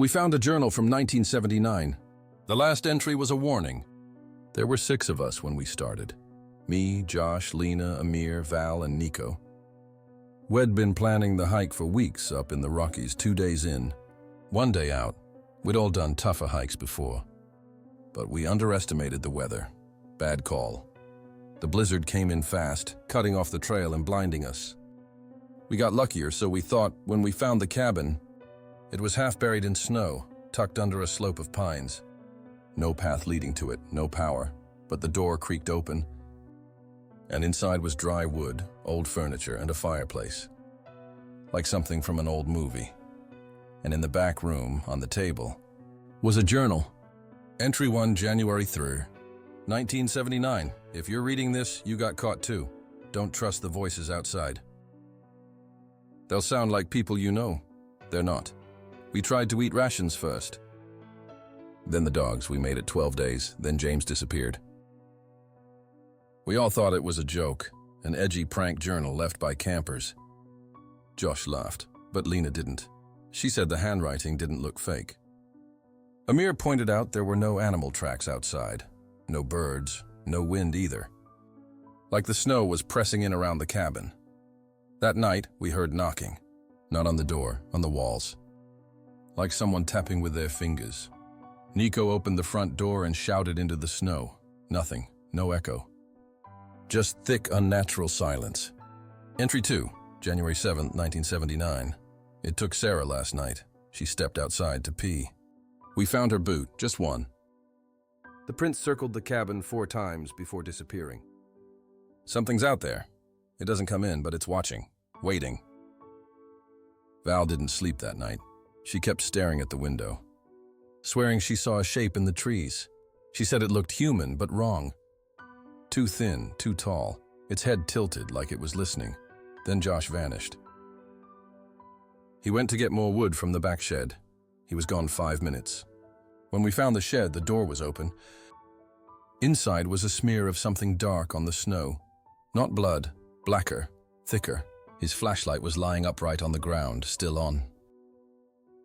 We found a journal from 1979. The last entry was a warning. There were 6 of us when we started. Me, Josh, Lena, Amir, Val, and Nico. We'd been planning the hike for weeks up in the Rockies, 2 days in. 1 day out. We'd all done tougher hikes before. But we underestimated the weather. Bad call. The blizzard came in fast, cutting off the trail and blinding us. We got luckier, so we thought when we found the cabin, it was half buried in snow, tucked under a slope of pines. No path leading to it, no power, but the door creaked open, and inside was dry wood, old furniture, and a fireplace. Like something from an old movie. And in the back room, on the table, was a journal. Entry 1, January 3rd, 1979. If you're reading this, you got caught too. Don't trust the voices outside. They'll sound like people you know. They're not. We tried to eat rations first. Then the dogs. We made it 12 days, then James disappeared. We all thought it was a joke, an edgy prank journal left by campers. Josh laughed, but Lena didn't. She said the handwriting didn't look fake. Amir pointed out there were no animal tracks outside. No birds, no wind either. Like the snow was pressing in around the cabin. That night, we heard knocking. Not on the door, on the walls. Like someone tapping with their fingers. Nico opened the front door and shouted into the snow. Nothing, no echo. Just thick, unnatural silence. Entry 2, January 7th, 1979. It took Sarah last night. She stepped outside to pee. We found her boot, just one. The prince circled the cabin 4 times before disappearing. Something's out there. It doesn't come in, but it's watching, waiting. Val didn't sleep that night. She kept staring at the window, swearing she saw a shape in the trees. She said it looked human, but wrong. Too thin, too tall, its head tilted like it was listening. Then Josh vanished. He went to get more wood from the back shed. He was gone 5 minutes. When we found the shed, the door was open. Inside was a smear of something dark on the snow. Not blood, blacker, thicker. His flashlight was lying upright on the ground, still on.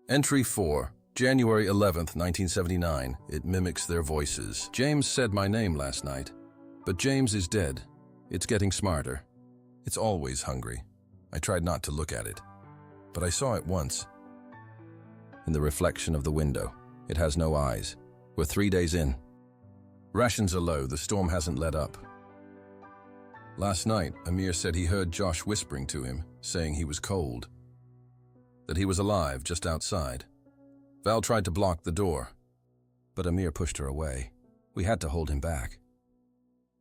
Entry 4, January 11th, 1979. It mimics their voices. James said my name last night, but James is dead. It's getting smarter. It's always hungry. I tried not to look at it, but I saw it once. In the reflection of the window. It has no eyes. We're 3 days in. Rations are low, the storm hasn't let up. Last night, Amir said he heard Josh whispering to him, saying he was cold. That he was alive just outside. Val tried to block the door, but Amir pushed her away. We had to hold him back.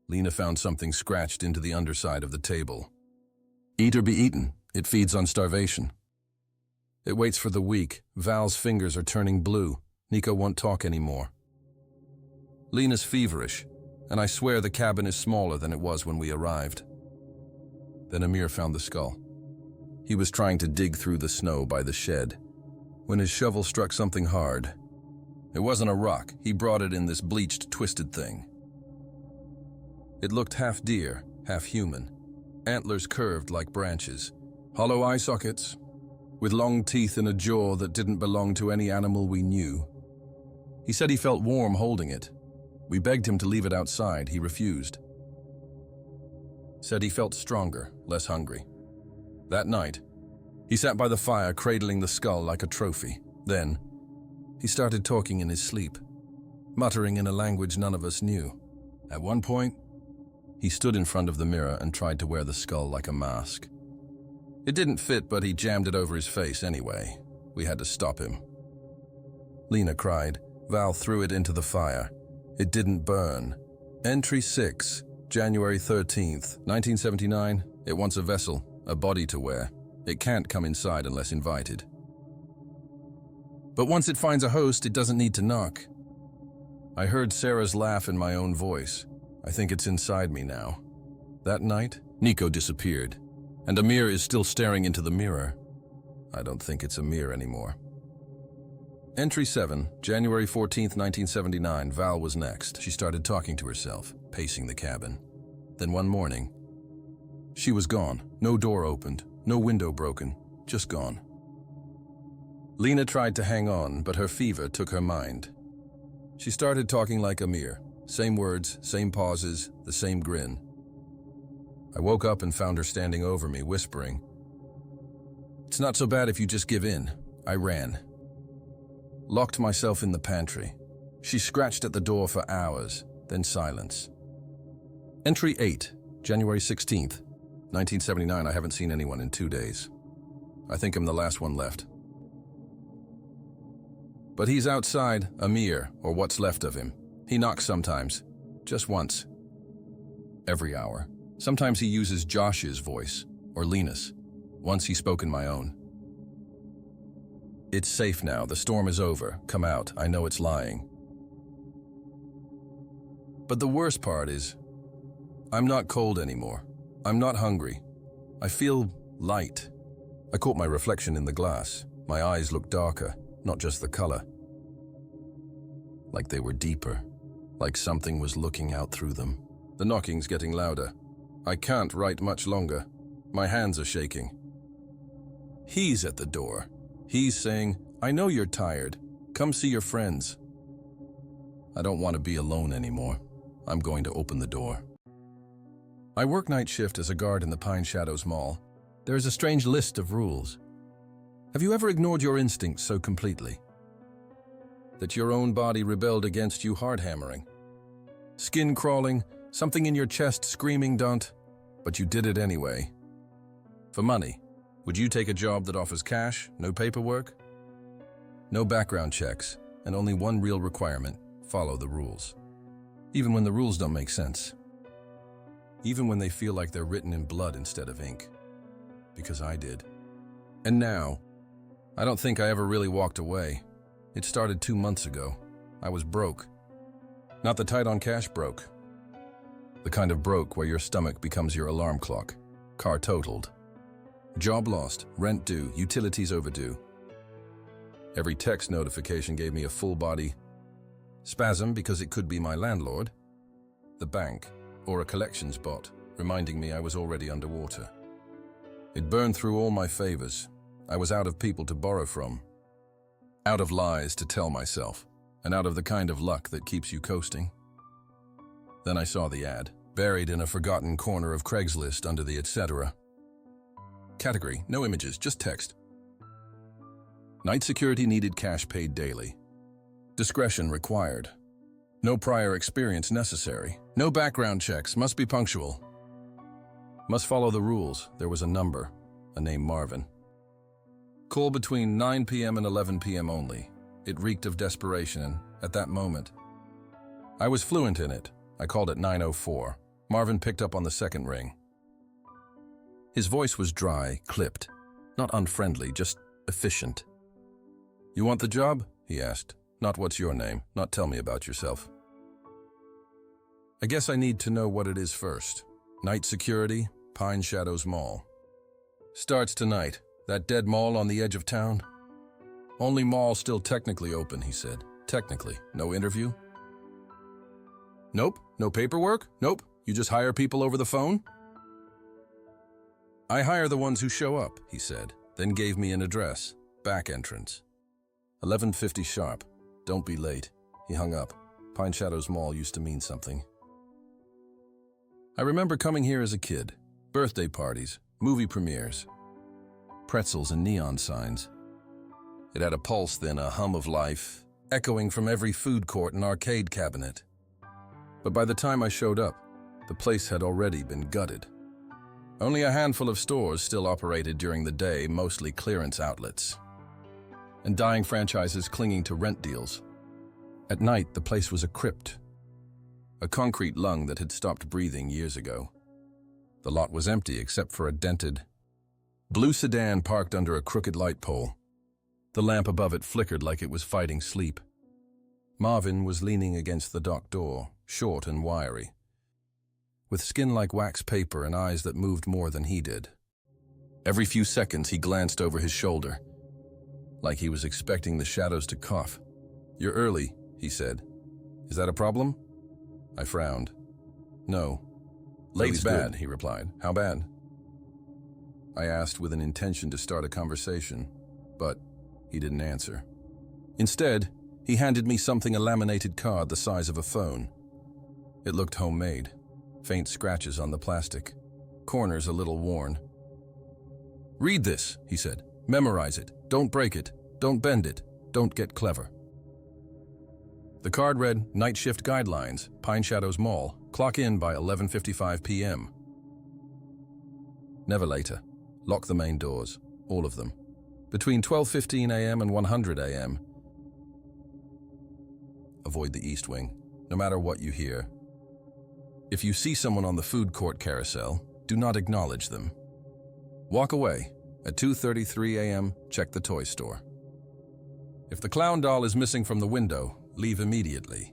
Lena found something scratched into the underside of the table. Eat or be eaten. It feeds on starvation. It waits for the weak. Val's fingers are turning blue. Nico won't talk anymore. Lena's feverish, and I swear the cabin is smaller than it was when we arrived. Then Amir found the skull. He was trying to dig through the snow by the shed, when his shovel struck something hard. It wasn't a rock. He brought it in this bleached, twisted thing. It looked half deer, half human. Antlers curved like branches. Hollow eye sockets, with long teeth and a jaw that didn't belong to any animal we knew. He said he felt warm holding it. We begged him to leave it outside. He refused. Said he felt stronger, less hungry. That night, he sat by the fire cradling the skull like a trophy. Then, he started talking in his sleep, muttering in a language none of us knew. At one point, he stood in front of the mirror and tried to wear the skull like a mask. It didn't fit, but he jammed it over his face anyway. We had to stop him. Lena cried. Val threw it into the fire. It didn't burn. Entry 6, January 13th, 1979. It wants a vessel, a body to wear. It can't come inside unless invited. But once it finds a host, it doesn't need to knock. I heard Sarah's laugh in my own voice. I think it's inside me now. That night, Nico disappeared, and Amir is still staring into the mirror. I don't think it's Amir anymore. Entry 7, January 14th, 1979. Val was next. She started talking to herself, pacing the cabin. Then one morning, she was gone. No door opened, no window broken, just gone. Lena tried to hang on, but her fever took her mind. She started talking like Amir. Same words, same pauses, the same grin. I woke up and found her standing over me, whispering, "It's not so bad if you just give in." I ran. Locked myself in the pantry. She scratched at the door for hours, then silence. Entry 8, January 16th, 1979. I haven't seen anyone in 2 days. I think I'm the last one left. But he's outside, Amir, or what's left of him. He knocks sometimes, just once. Every hour. Sometimes he uses Josh's voice, or Lena's. Once he spoke in my own. "It's safe now, the storm is over. Come out, I know it's lying." But the worst part is, I'm not cold anymore. I'm not hungry. I feel light. I caught my reflection in the glass. My eyes looked darker, not just the color. Like they were deeper. Like something was looking out through them. The knocking's getting louder. I can't write much longer. My hands are shaking. He's at the door. He's saying, "I know you're tired. Come see your friends." I don't want to be alone anymore. I'm going to open the door. I work night shift as a guard in the Pine Shadows Mall. There is a strange list of rules. Have you ever ignored your instincts so completely that your own body rebelled against you, hard hammering? Skin crawling, something in your chest screaming, "Don't," but you did it anyway. For money. Would you take a job that offers cash, no paperwork? No background checks, and only one real requirement: follow the rules. Even when the rules don't make sense. Even when they feel like they're written in blood instead of ink. Because I did. And now, I don't think I ever really walked away. It started 2 months ago. I was broke. Not the tight on cash broke. The kind of broke where your stomach becomes your alarm clock. Car totaled. Job lost, rent due, utilities overdue. Every text notification gave me a full-body spasm because it could be my landlord, the bank, or a collections bot, reminding me I was already underwater. It burned through all my favors. I was out of people to borrow from, out of lies to tell myself, and out of the kind of luck that keeps you coasting. Then I saw the ad, buried in a forgotten corner of Craigslist under the etc. Category: no images, just text. Night security needed, cash paid daily. Discretion required. No prior experience necessary. No background checks, must be punctual. Must follow the rules. There was a number, a name Marvin. Call between 9 p.m. and 11 p.m. only. It reeked of desperation, and at that moment, I was fluent in it. I called at 9:04. Marvin picked up on the second ring. His voice was dry, clipped. Not unfriendly, just efficient. "You want the job?" he asked. Not "what's your name?" Not "tell me about yourself." I guess I need to know what it is first. Night security, Pine Shadows Mall. Starts tonight. That dead mall on the edge of town. Only mall still technically open, he said. Technically. No interview? Nope. No paperwork? Nope. You just hire people over the phone? I hire the ones who show up, he said, then gave me an address. Back entrance. 11:50 sharp. Don't be late. He hung up. Pine Shadows Mall used to mean something. I remember coming here as a kid. Birthday parties, movie premieres, pretzels and neon signs. It had a pulse then, a hum of life, echoing from every food court and arcade cabinet. But by the time I showed up, the place had already been gutted. Only a handful of stores still operated during the day, mostly clearance outlets, and dying franchises clinging to rent deals. At night, the place was a crypt, a concrete lung that had stopped breathing years ago. The lot was empty except for a dented, blue sedan parked under a crooked light pole. The lamp above it flickered like it was fighting sleep. Marvin was leaning against the dock door, short and wiry, with skin like wax paper and eyes that moved more than he did. Every few seconds he glanced over his shoulder, like he was expecting the shadows to cough. "You're early," he said. "Is that a problem?" I frowned. "No. Late's bad," he replied. "How bad?" I asked with an intention to start a conversation, but He didn't answer. Instead, he handed me something, a laminated card the size of a phone. It looked homemade, faint scratches on the plastic, corners a little worn. "Read this," he said. "Memorize it. Don't break it. Don't bend it. Don't get clever." The card read, "Night shift guidelines, Pine Shadows Mall. Clock in by 11:55 p.m. Never later. Lock the main doors, all of them. Between 12:15 a.m. and 100 a.m. Avoid the East Wing, no matter what you hear. If you see someone on the food court carousel, do not acknowledge them. Walk away. At 2:33 a.m., check the toy store. If the clown doll is missing from the window, leave immediately.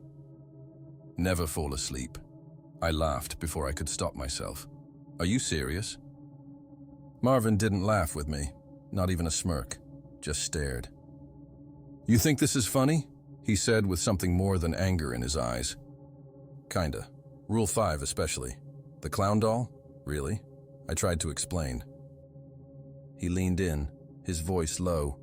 Never fall asleep. I laughed before I could stop myself. "Are you serious?" Marvin didn't laugh with me, not even a smirk, just stared. "You think this is funny?" he said with something more than anger in his eyes. "Kinda. Rule 5 especially. The clown doll? Really?" I tried to explain. He leaned in, his voice low.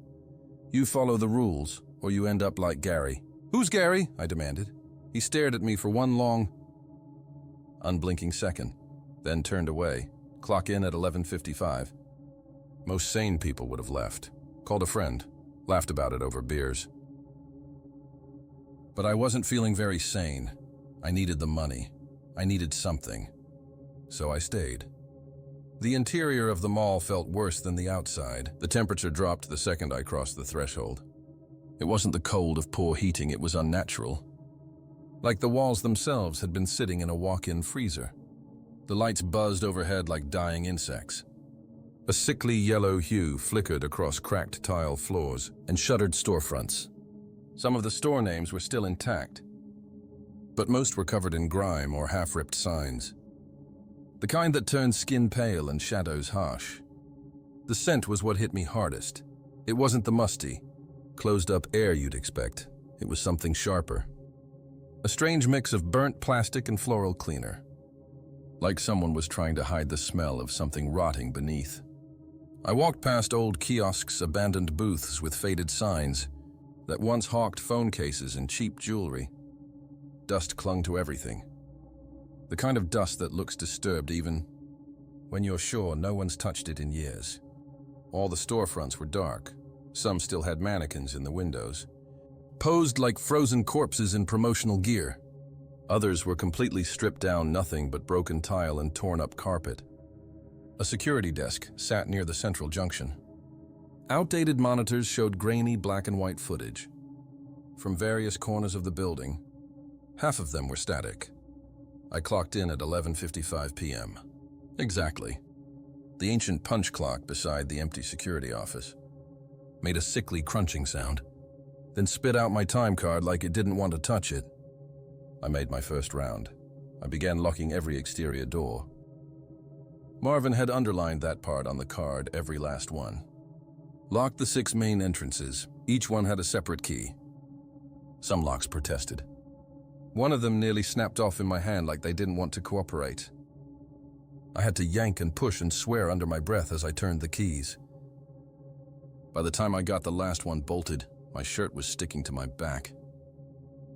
"You follow the rules, or you end up like Gary." "Who's Gary?" I demanded. He stared at me for one long, unblinking second, then turned away. Clock in at 11:55. Most sane people would have left, called a friend, laughed about it over beers. But I wasn't feeling very sane. I needed the money. I needed something. So I stayed. The interior of the mall felt worse than the outside. The temperature dropped the second I crossed the threshold. It wasn't the cold of poor heating, it was unnatural. Like the walls themselves had been sitting in a walk-in freezer. The lights buzzed overhead like dying insects. A sickly yellow hue flickered across cracked tile floors and shuttered storefronts. Some of the store names were still intact, but most were covered in grime or half-ripped signs. The kind that turned skin pale and shadows harsh. The scent was what hit me hardest. It wasn't the musty, closed-up air you'd expect. It was something sharper. A strange mix of burnt plastic and floral cleaner. Like someone was trying to hide the smell of something rotting beneath. I walked past old kiosks, abandoned booths with faded signs that once hawked phone cases and cheap jewelry. Dust clung to everything. The kind of dust that looks disturbed even when you're sure no one's touched it in years. All the storefronts were dark. Some still had mannequins in the windows, posed like frozen corpses in promotional gear. Others were completely stripped down, nothing but broken tile and torn-up carpet. A security desk sat near the central junction. Outdated monitors showed grainy black and white footage from various corners of the building. Half of them were static. I clocked in at 11:55 p.m. Exactly. The ancient punch clock beside the empty security office made a sickly crunching sound, then spit out my time card like it didn't want to touch it. I made my first round. I began locking every exterior door. Marvin had underlined that part on the card, every last one. Locked the 6 main entrances. Each one had a separate key. Some locks protested. One of them nearly snapped off in my hand like they didn't want to cooperate. I had to yank and push and swear under my breath as I turned the keys. By the time I got the last one bolted, my shirt was sticking to my back.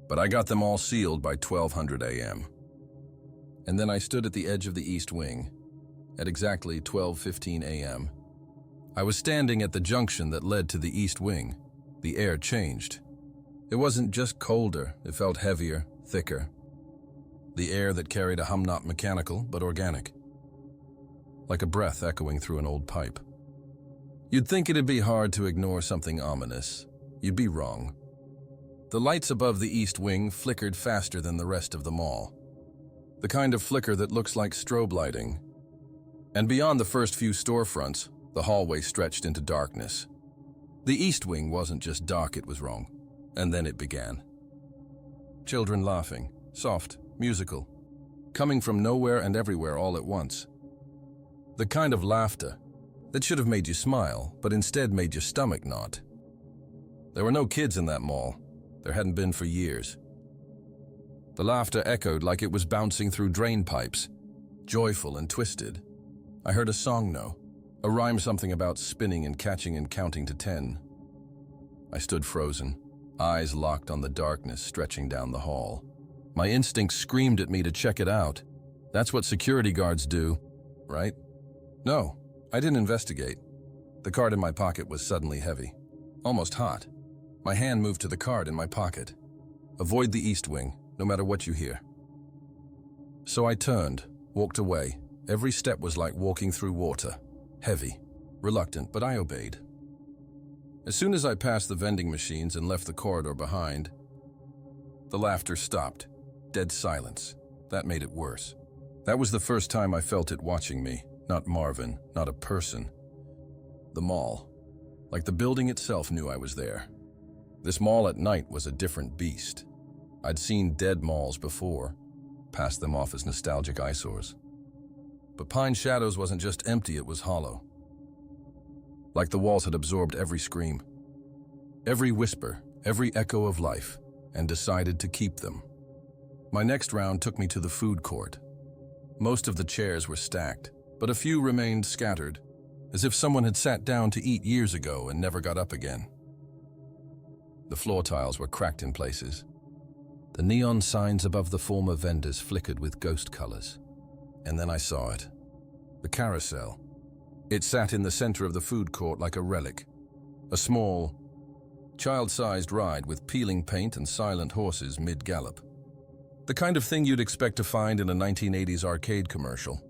But I got them all sealed by 1200 a.m. And then I stood at the edge of the East Wing. At exactly 12:15 a.m., I was standing at the junction that led to the East Wing. The air changed. It wasn't just colder, it felt heavier, thicker. The air that carried a hum, not mechanical, but organic. Like a breath echoing through an old pipe. You'd think it'd be hard to ignore something ominous. You'd be wrong. The lights above the East Wing flickered faster than the rest of the mall. The kind of flicker that looks like strobe lighting. And beyond the first few storefronts, the hallway stretched into darkness. The East Wing wasn't just dark, it was wrong. And then it began. Children laughing, soft, musical, coming from nowhere and everywhere all at once. The kind of laughter that should have made you smile, but instead made your stomach knot. There were no kids in that mall. There hadn't been for years. The laughter echoed like it was bouncing through drain pipes, joyful and twisted. I heard a song, a rhyme, something about spinning and catching and counting to 10. I stood frozen, eyes locked on the darkness stretching down the hall. My instincts screamed at me to check it out. That's what security guards do, right? No, I didn't investigate. The card in my pocket was suddenly heavy, almost hot. My hand moved to the card in my pocket. Avoid the east wing, no matter what you hear. So I turned, walked away. Every step was like walking through water. Heavy, reluctant, but I obeyed. As soon as I passed the vending machines and left the corridor behind, the laughter stopped. Dead silence. That made it worse. That was the first time I felt it watching me. Not Marvin, not a person. The mall. Like the building itself knew I was there. This mall at night was a different beast. I'd seen dead malls before, passed them off as nostalgic eyesores. But Pine Shadows wasn't just empty, it was hollow. Like the walls had absorbed every scream, every whisper, every echo of life, and decided to keep them. My next round took me to the food court. Most of the chairs were stacked, but a few remained scattered, as if someone had sat down to eat years ago and never got up again. The floor tiles were cracked in places. The neon signs above the former vendors flickered with ghost colors. And then I saw it. The carousel. It sat in the center of the food court like a relic. A small, child-sized ride with peeling paint and silent horses mid-gallop. The kind of thing you'd expect to find in a 1980s arcade commercial.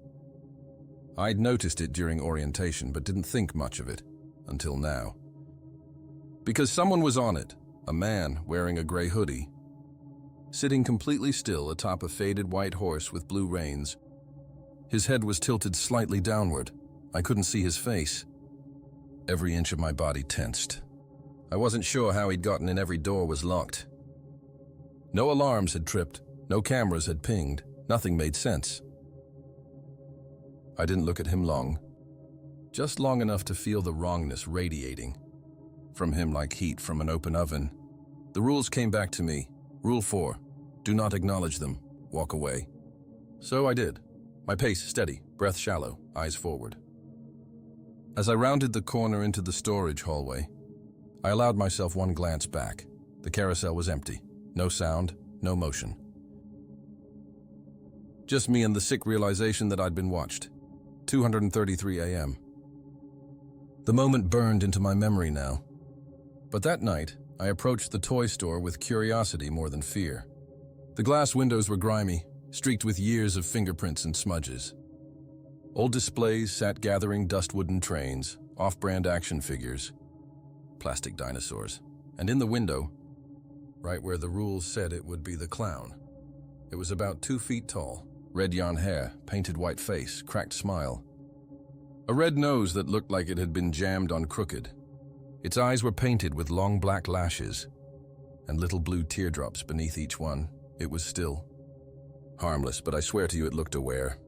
I'd noticed it during orientation, but didn't think much of it, until now. Because someone was on it, a man wearing a gray hoodie, sitting completely still atop a faded white horse with blue reins. His head was tilted slightly downward. I couldn't see his face. Every inch of my body tensed. I wasn't sure how he'd gotten in. Every door was locked. No alarms had tripped. No cameras had pinged. Nothing made sense. I didn't look at him long. Just long enough to feel the wrongness radiating from him like heat from an open oven. The rules came back to me. Rule 4, do not acknowledge them. Walk away. So I did. My pace steady, breath shallow, eyes forward. As I rounded the corner into the storage hallway, I allowed myself one glance back. The carousel was empty. No sound, no motion. Just me and the sick realization that I'd been watched. 2:33 a.m. The moment burned into my memory now. But that night, I approached the toy store with curiosity more than fear. The glass windows were grimy, streaked with years of fingerprints and smudges. Old displays sat gathering dust-wooden trains, off-brand action figures, plastic dinosaurs. And in the window, right where the rules said it would be the clown. It was about 2 feet tall, red yarn hair, painted white face, cracked smile. A red nose that looked like it had been jammed on crooked. Its eyes were painted with long black lashes and little blue teardrops beneath each one. It was still. Harmless, but I swear to you it looked aware.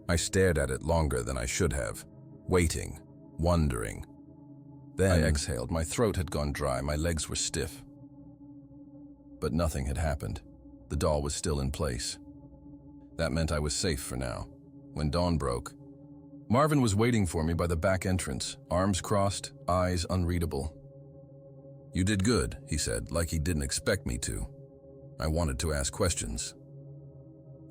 I stared at it longer than I should have, waiting, wondering. Then I exhaled. My throat had gone dry, my legs were stiff. But nothing had happened. The doll was still in place. That meant I was safe for now. When dawn broke, Marvin was waiting for me by the back entrance, arms crossed, eyes unreadable. You did good, he said, like he didn't expect me to. I wanted to ask questions.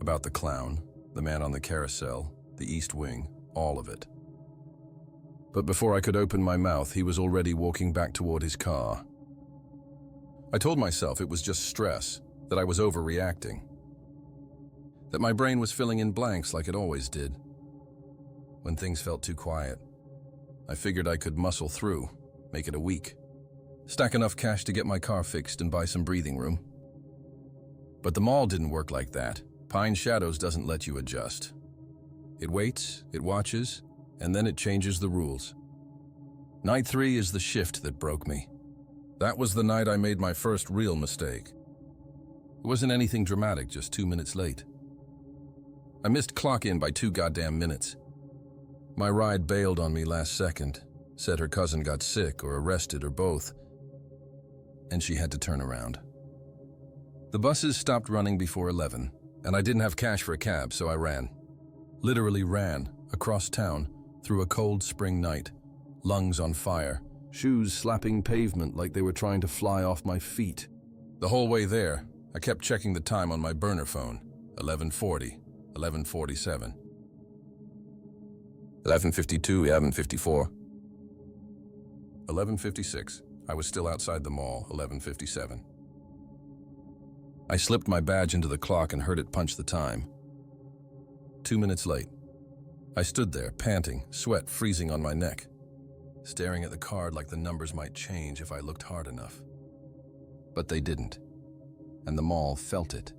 About the clown, the man on the carousel, the East Wing, all of it. But before I could open my mouth, he was already walking back toward his car. I told myself it was just stress, that I was overreacting. That my brain was filling in blanks like it always did. When things felt too quiet, I figured I could muscle through, make it a week. Stack enough cash to get my car fixed and buy some breathing room. But the mall didn't work like that. Pine Shadows doesn't let you adjust. It waits, it watches, and then it changes the rules. Night 3 is the shift that broke me. That was the night I made my first real mistake. It wasn't anything dramatic, just 2 minutes late. I missed clock in by 2 goddamn minutes. My ride bailed on me last second, said her cousin got sick or arrested or both, and she had to turn around. The buses stopped running before 11, and I didn't have cash for a cab, so I ran. Literally ran, across town, through a cold spring night, lungs on fire, shoes slapping pavement like they were trying to fly off my feet. The whole way there, I kept checking the time on my burner phone. 11:40, 11:47. 11:52, 11:54. 11:56. I was still outside the mall, 11:57. I slipped my badge into the clock and heard it punch the time. 2 minutes late. I stood there, panting, sweat freezing on my neck, staring at the card like the numbers might change if I looked hard enough. But they didn't, and the mall felt it.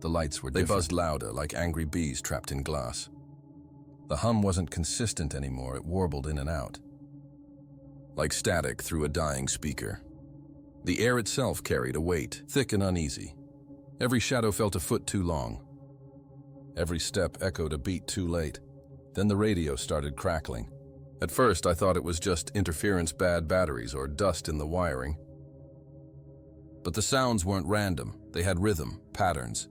The lights were different. They buzzed louder, like angry bees trapped in glass. The hum wasn't consistent anymore, it warbled in and out, like static through a dying speaker. The air itself carried a weight, thick and uneasy. Every shadow felt a foot too long. Every step echoed a beat too late. Then the radio started crackling. At first, I thought it was just interference, bad batteries, or dust in the wiring. But the sounds weren't random. They had rhythm, patterns.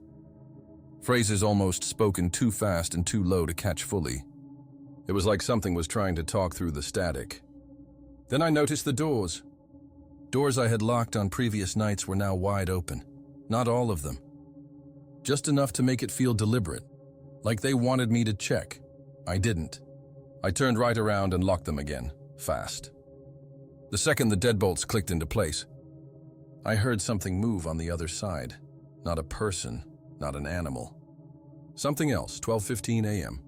Phrases almost spoken too fast and too low to catch fully. It was like something was trying to talk through the static. Then I noticed the doors. Doors I had locked on previous nights were now wide open. Not all of them. Just enough to make it feel deliberate, like they wanted me to check. I didn't. I turned right around and locked them again, fast. The second the deadbolts clicked into place, I heard something move on the other side. Not a person, not an animal. Something else, 12:15 a.m.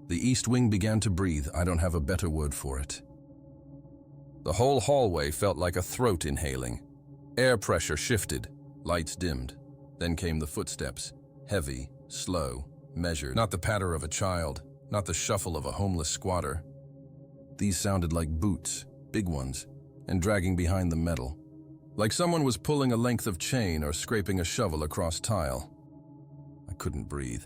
The east wing began to breathe. I don't have a better word for it. The whole hallway felt like a throat inhaling. Air pressure shifted, lights dimmed. Then came the footsteps, heavy, slow, measured. Not the patter of a child, not the shuffle of a homeless squatter. These sounded like boots, big ones, and dragging behind the metal. Like someone was pulling a length of chain or scraping a shovel across tile. I couldn't breathe.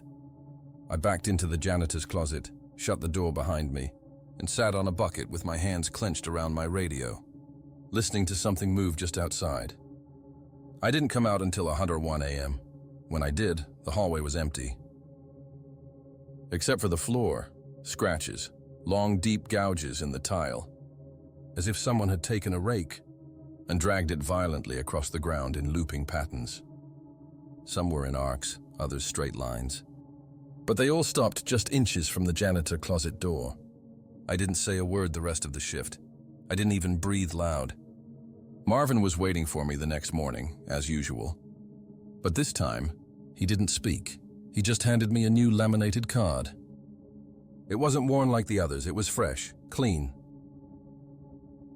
I backed into the janitor's closet, shut the door behind me, and sat on a bucket with my hands clenched around my radio, listening to something move just outside. I didn't come out until 101 a.m. When I did, the hallway was empty. Except for the floor, scratches, long deep gouges in the tile, as if someone had taken a rake and dragged it violently across the ground in looping patterns. Some were in arcs, others straight lines. But they all stopped just inches from the janitor closet door. I didn't say a word the rest of the shift. I didn't even breathe loud. Marvin was waiting for me the next morning, as usual. But this time, he didn't speak. He just handed me a new laminated card. It wasn't worn like the others. It was fresh, clean.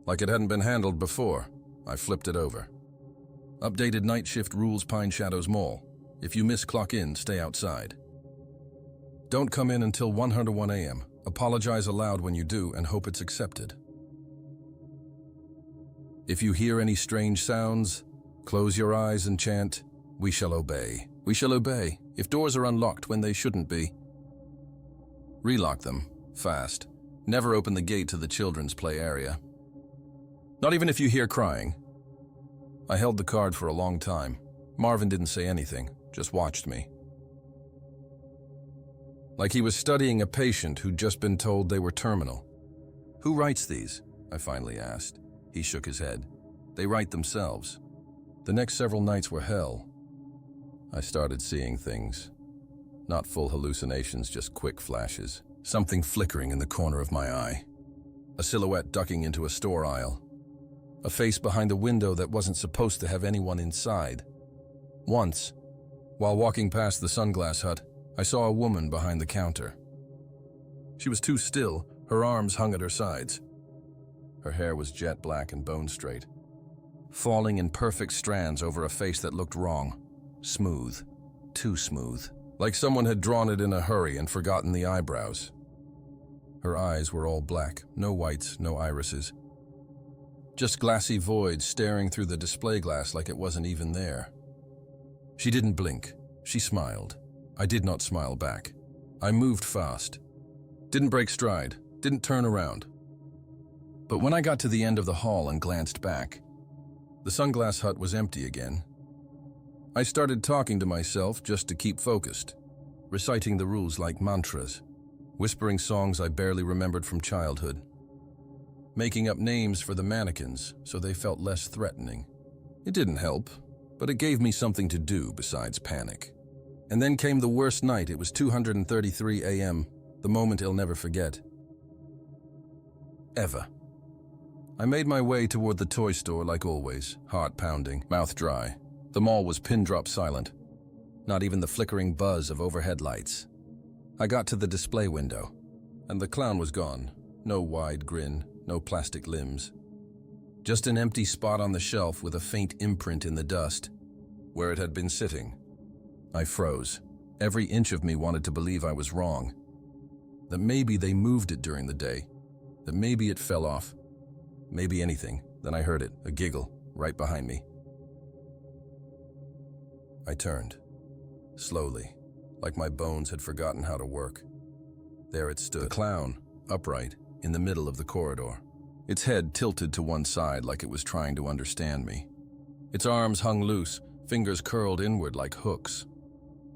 Like it hadn't been handled before. I flipped it over. Updated night shift rules, Pine Shadows Mall. If you miss clock in, stay outside. Don't come in until 101 a.m. Apologize aloud when you do and hope it's accepted. If you hear any strange sounds, close your eyes and chant, "We shall obey. We shall obey." If doors are unlocked when they shouldn't be, relock them, fast. Never open the gate to the children's play area. Not even if you hear crying. I held the card for a long time. Marvin didn't say anything, just watched me. Like he was studying a patient who'd just been told they were terminal. "Who writes these?" I finally asked. He shook his head. "They write themselves." The next several nights were hell. I started seeing things. Not full hallucinations, just quick flashes. Something flickering in the corner of my eye. A silhouette ducking into a store aisle. A face behind a window that wasn't supposed to have anyone inside. Once, while walking past the sunglass hut, I saw a woman behind the counter. She was too still, her arms hung at her sides. Her hair was jet black and bone straight, falling in perfect strands over a face that looked wrong. Smooth, too smooth, like someone had drawn it in a hurry and forgotten the eyebrows. Her eyes were all black, no whites, no irises. Just glassy voids staring through the display glass like it wasn't even there. She didn't blink. She smiled. I did not smile back. I moved fast. Didn't break stride. Didn't turn around. But when I got to the end of the hall and glanced back, the sunglass hut was empty again. I started talking to myself just to keep focused, reciting the rules like mantras, whispering songs I barely remembered from childhood. making up names for the mannequins so they felt less threatening. It didn't help, but it gave me something to do besides panic. And then came the worst night. It was 2:33 a.m., the moment I'll never forget. Ever. I made my way toward the toy store like always, heart pounding, mouth dry. The mall was pin-drop silent, not even the flickering buzz of overhead lights. I got to the display window, and the clown was gone. No wide grin, no plastic limbs. Just an empty spot on the shelf with a faint imprint in the dust, where it had been sitting. I froze. Every inch of me wanted to believe I was wrong. That maybe they moved it during the day. That maybe it fell off. Maybe anything. Then I heard it, a giggle, right behind me. I turned. Slowly, like my bones had forgotten how to work. There it stood, the clown, upright, in the middle of the corridor. Its head tilted to one side like it was trying to understand me. Its arms hung loose, fingers curled inward like hooks.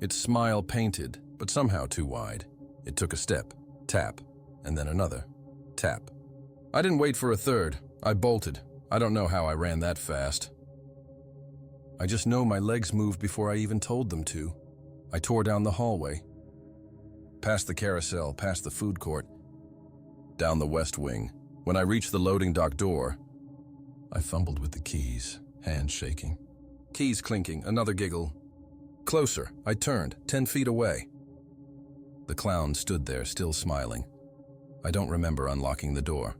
Its smile painted, but somehow too wide. It took a step, tap, and then another, tap. I didn't wait for a third. I bolted. I don't know how I ran that fast. I just know my legs moved before I even told them to. I tore down the hallway, past the carousel, past the food court, down the west wing. When I reached the loading dock door, I fumbled with the keys, hands shaking. Keys clinking, another giggle. Closer, I turned, 10 feet away. The clown stood there, still smiling. I don't remember unlocking the door.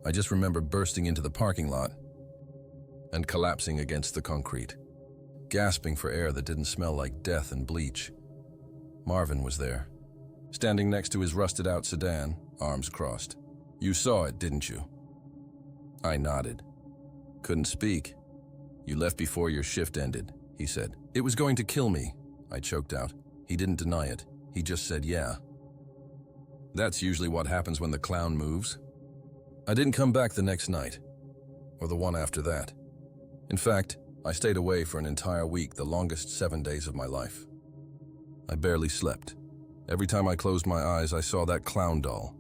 I just remember bursting into the parking lot and collapsing against the concrete, gasping for air that didn't smell like death and bleach. Marvin was there, standing next to his rusted-out sedan, arms crossed. You saw it, didn't you? I nodded. Couldn't speak. You left before your shift ended, he said. It was going to kill me, I choked out. He didn't deny it. He just said, yeah. That's usually what happens when the clown moves. I didn't come back the next night, or the one after that. In fact, I stayed away for an entire week, the longest 7 days of my life. I barely slept. Every time I closed my eyes, I saw that clown doll.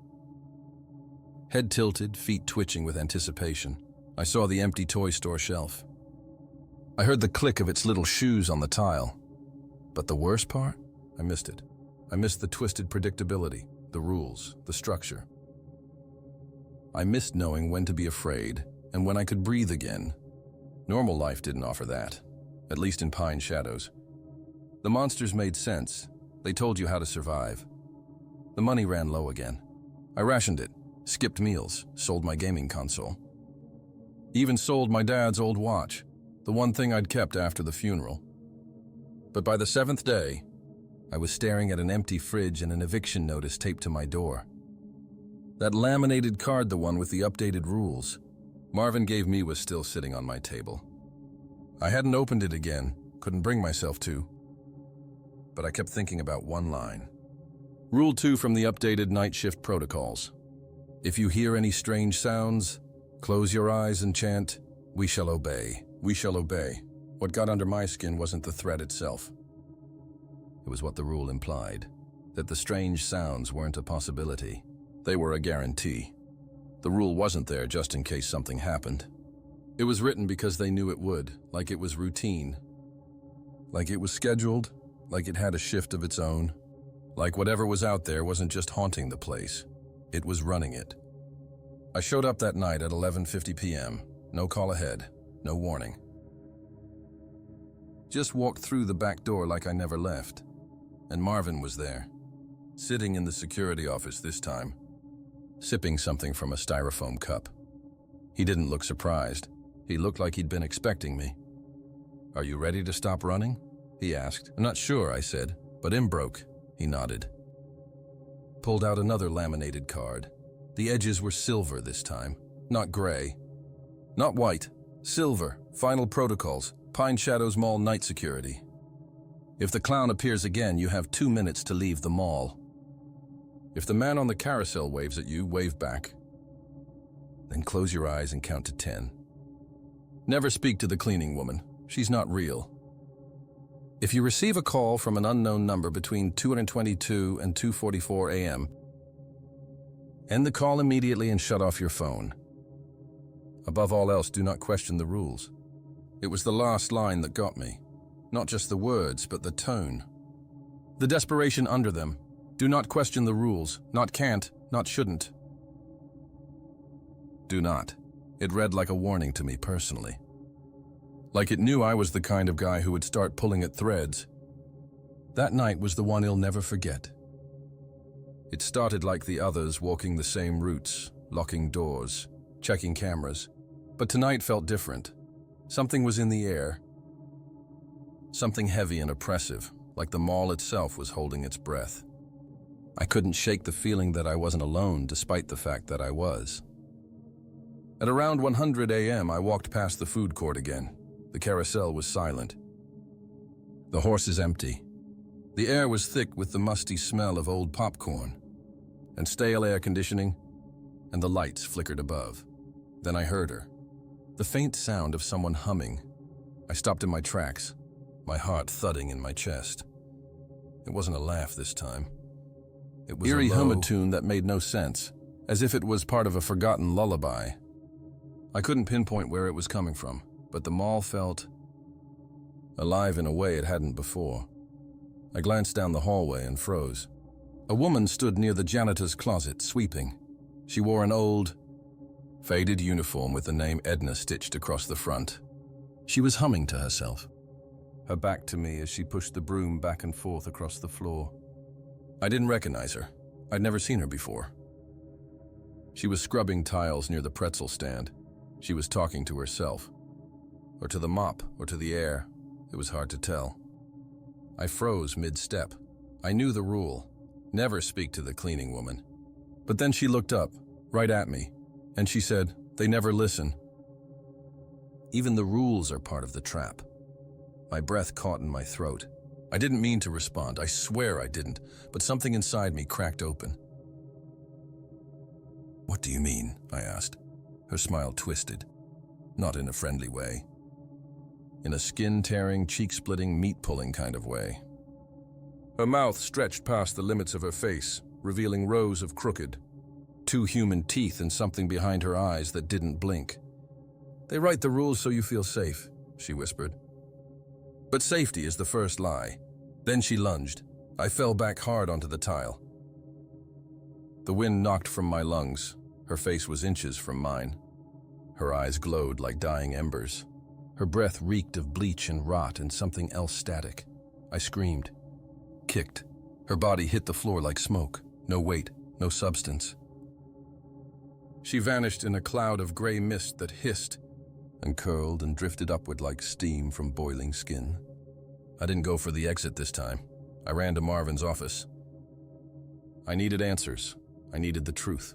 Head tilted, feet twitching with anticipation. I saw the empty toy store shelf. I heard the click of its little shoes on the tile. But the worst part? I missed it. I missed the twisted predictability, the rules, the structure. I missed knowing when to be afraid and when I could breathe again. Normal life didn't offer that, at least in Pine Shadows. The monsters made sense. They told you how to survive. The money ran low again. I rationed it, skipped meals, sold my gaming console. Even sold my dad's old watch, the one thing I'd kept after the funeral. But by the 7th day, I was staring at an empty fridge and an eviction notice taped to my door. That laminated card, the one with the updated rules Marvin gave me, was still sitting on my table. I hadn't opened it again, couldn't bring myself to. But I kept thinking about one line. Rule 2 from the updated night shift protocols. If you hear any strange sounds, close your eyes and chant, "We shall obey, we shall obey." What got under my skin wasn't the threat itself. It was what the rule implied, that the strange sounds weren't a possibility. They were a guarantee. The rule wasn't there just in case something happened. It was written because they knew it would, like it was routine. Like it was scheduled, like it had a shift of its own. Like whatever was out there wasn't just haunting the place, it was running it. I showed up that night at 11:50 p.m., no call ahead, no warning. Just walked through the back door like I never left. And Marvin was there, sitting in the security office this time, sipping something from a styrofoam cup. He didn't look surprised. He looked like he'd been expecting me. "Are you ready to stop running?" he asked. "I'm not sure," I said, "but I'm broke." He nodded. Pulled out another laminated card. The edges were silver this time, not gray. Not white, silver, final protocols, Pine Shadows Mall night security. If the clown appears again, you have 2 minutes to leave the mall. If the man on the carousel waves at you, wave back. Then close your eyes and count to 10. Never speak to the cleaning woman. She's not real. If you receive a call from an unknown number between 2:22 and 2:44 a.m., End the call immediately and shut off your phone. Above all else, do not question the rules. It was the last line that got me. Not just the words, but the tone. The desperation under them. Do not question the rules. Not can't, not shouldn't. Do not. It read like a warning to me personally. Like it knew I was the kind of guy who would start pulling at threads. That night was the one he'll never forget. It started like the others, walking the same routes, locking doors, checking cameras. But tonight felt different. Something was in the air. Something heavy and oppressive, like the mall itself was holding its breath. I couldn't shake the feeling that I wasn't alone, despite the fact that I was. At around 100 a.m., I walked past the food court again. The carousel was silent. The horses empty. The air was thick with the musty smell of old popcorn and stale air conditioning, and the lights flickered above. Then I heard her. The faint sound of someone humming. I stopped in my tracks, my heart thudding in my chest. It wasn't a laugh this time. It was eerie hum tune that made no sense, as if it was part of a forgotten lullaby. I couldn't pinpoint where it was coming from, but the mall felt alive in a way it hadn't before. I glanced down the hallway and froze. A woman stood near the janitor's closet, sweeping. She wore an old, faded uniform with the name Edna stitched across the front. She was humming to herself, her back to me as she pushed the broom back and forth across the floor. I didn't recognize her. I'd never seen her before. She was scrubbing tiles near the pretzel stand. She was talking to herself, or to the mop, or to the air. It was hard to tell. I froze mid-step. I knew the rule. Never speak to the cleaning woman. But then she looked up, right at me, and she said, "They never listen." Even the rules are part of the trap. My breath caught in my throat. I didn't mean to respond. I swear I didn't, but something inside me cracked open. "What do you mean?" I asked. Her smile twisted, not in a friendly way. In a skin-tearing, cheek-splitting, meat-pulling kind of way. Her mouth stretched past the limits of her face, revealing rows of crooked, two human teeth and something behind her eyes that didn't blink. "They write the rules so you feel safe," she whispered. "But safety is the first lie." Then she lunged. I fell back hard onto the tile. The wind knocked from my lungs. Her face was inches from mine. Her eyes glowed like dying embers. Her breath reeked of bleach and rot and something else static. I screamed, kicked. Her body hit the floor like smoke. No weight, no substance. She vanished in a cloud of gray mist that hissed and curled and drifted upward like steam from boiling skin. I didn't go for the exit this time. I ran to Marvin's office. I needed answers. I needed the truth.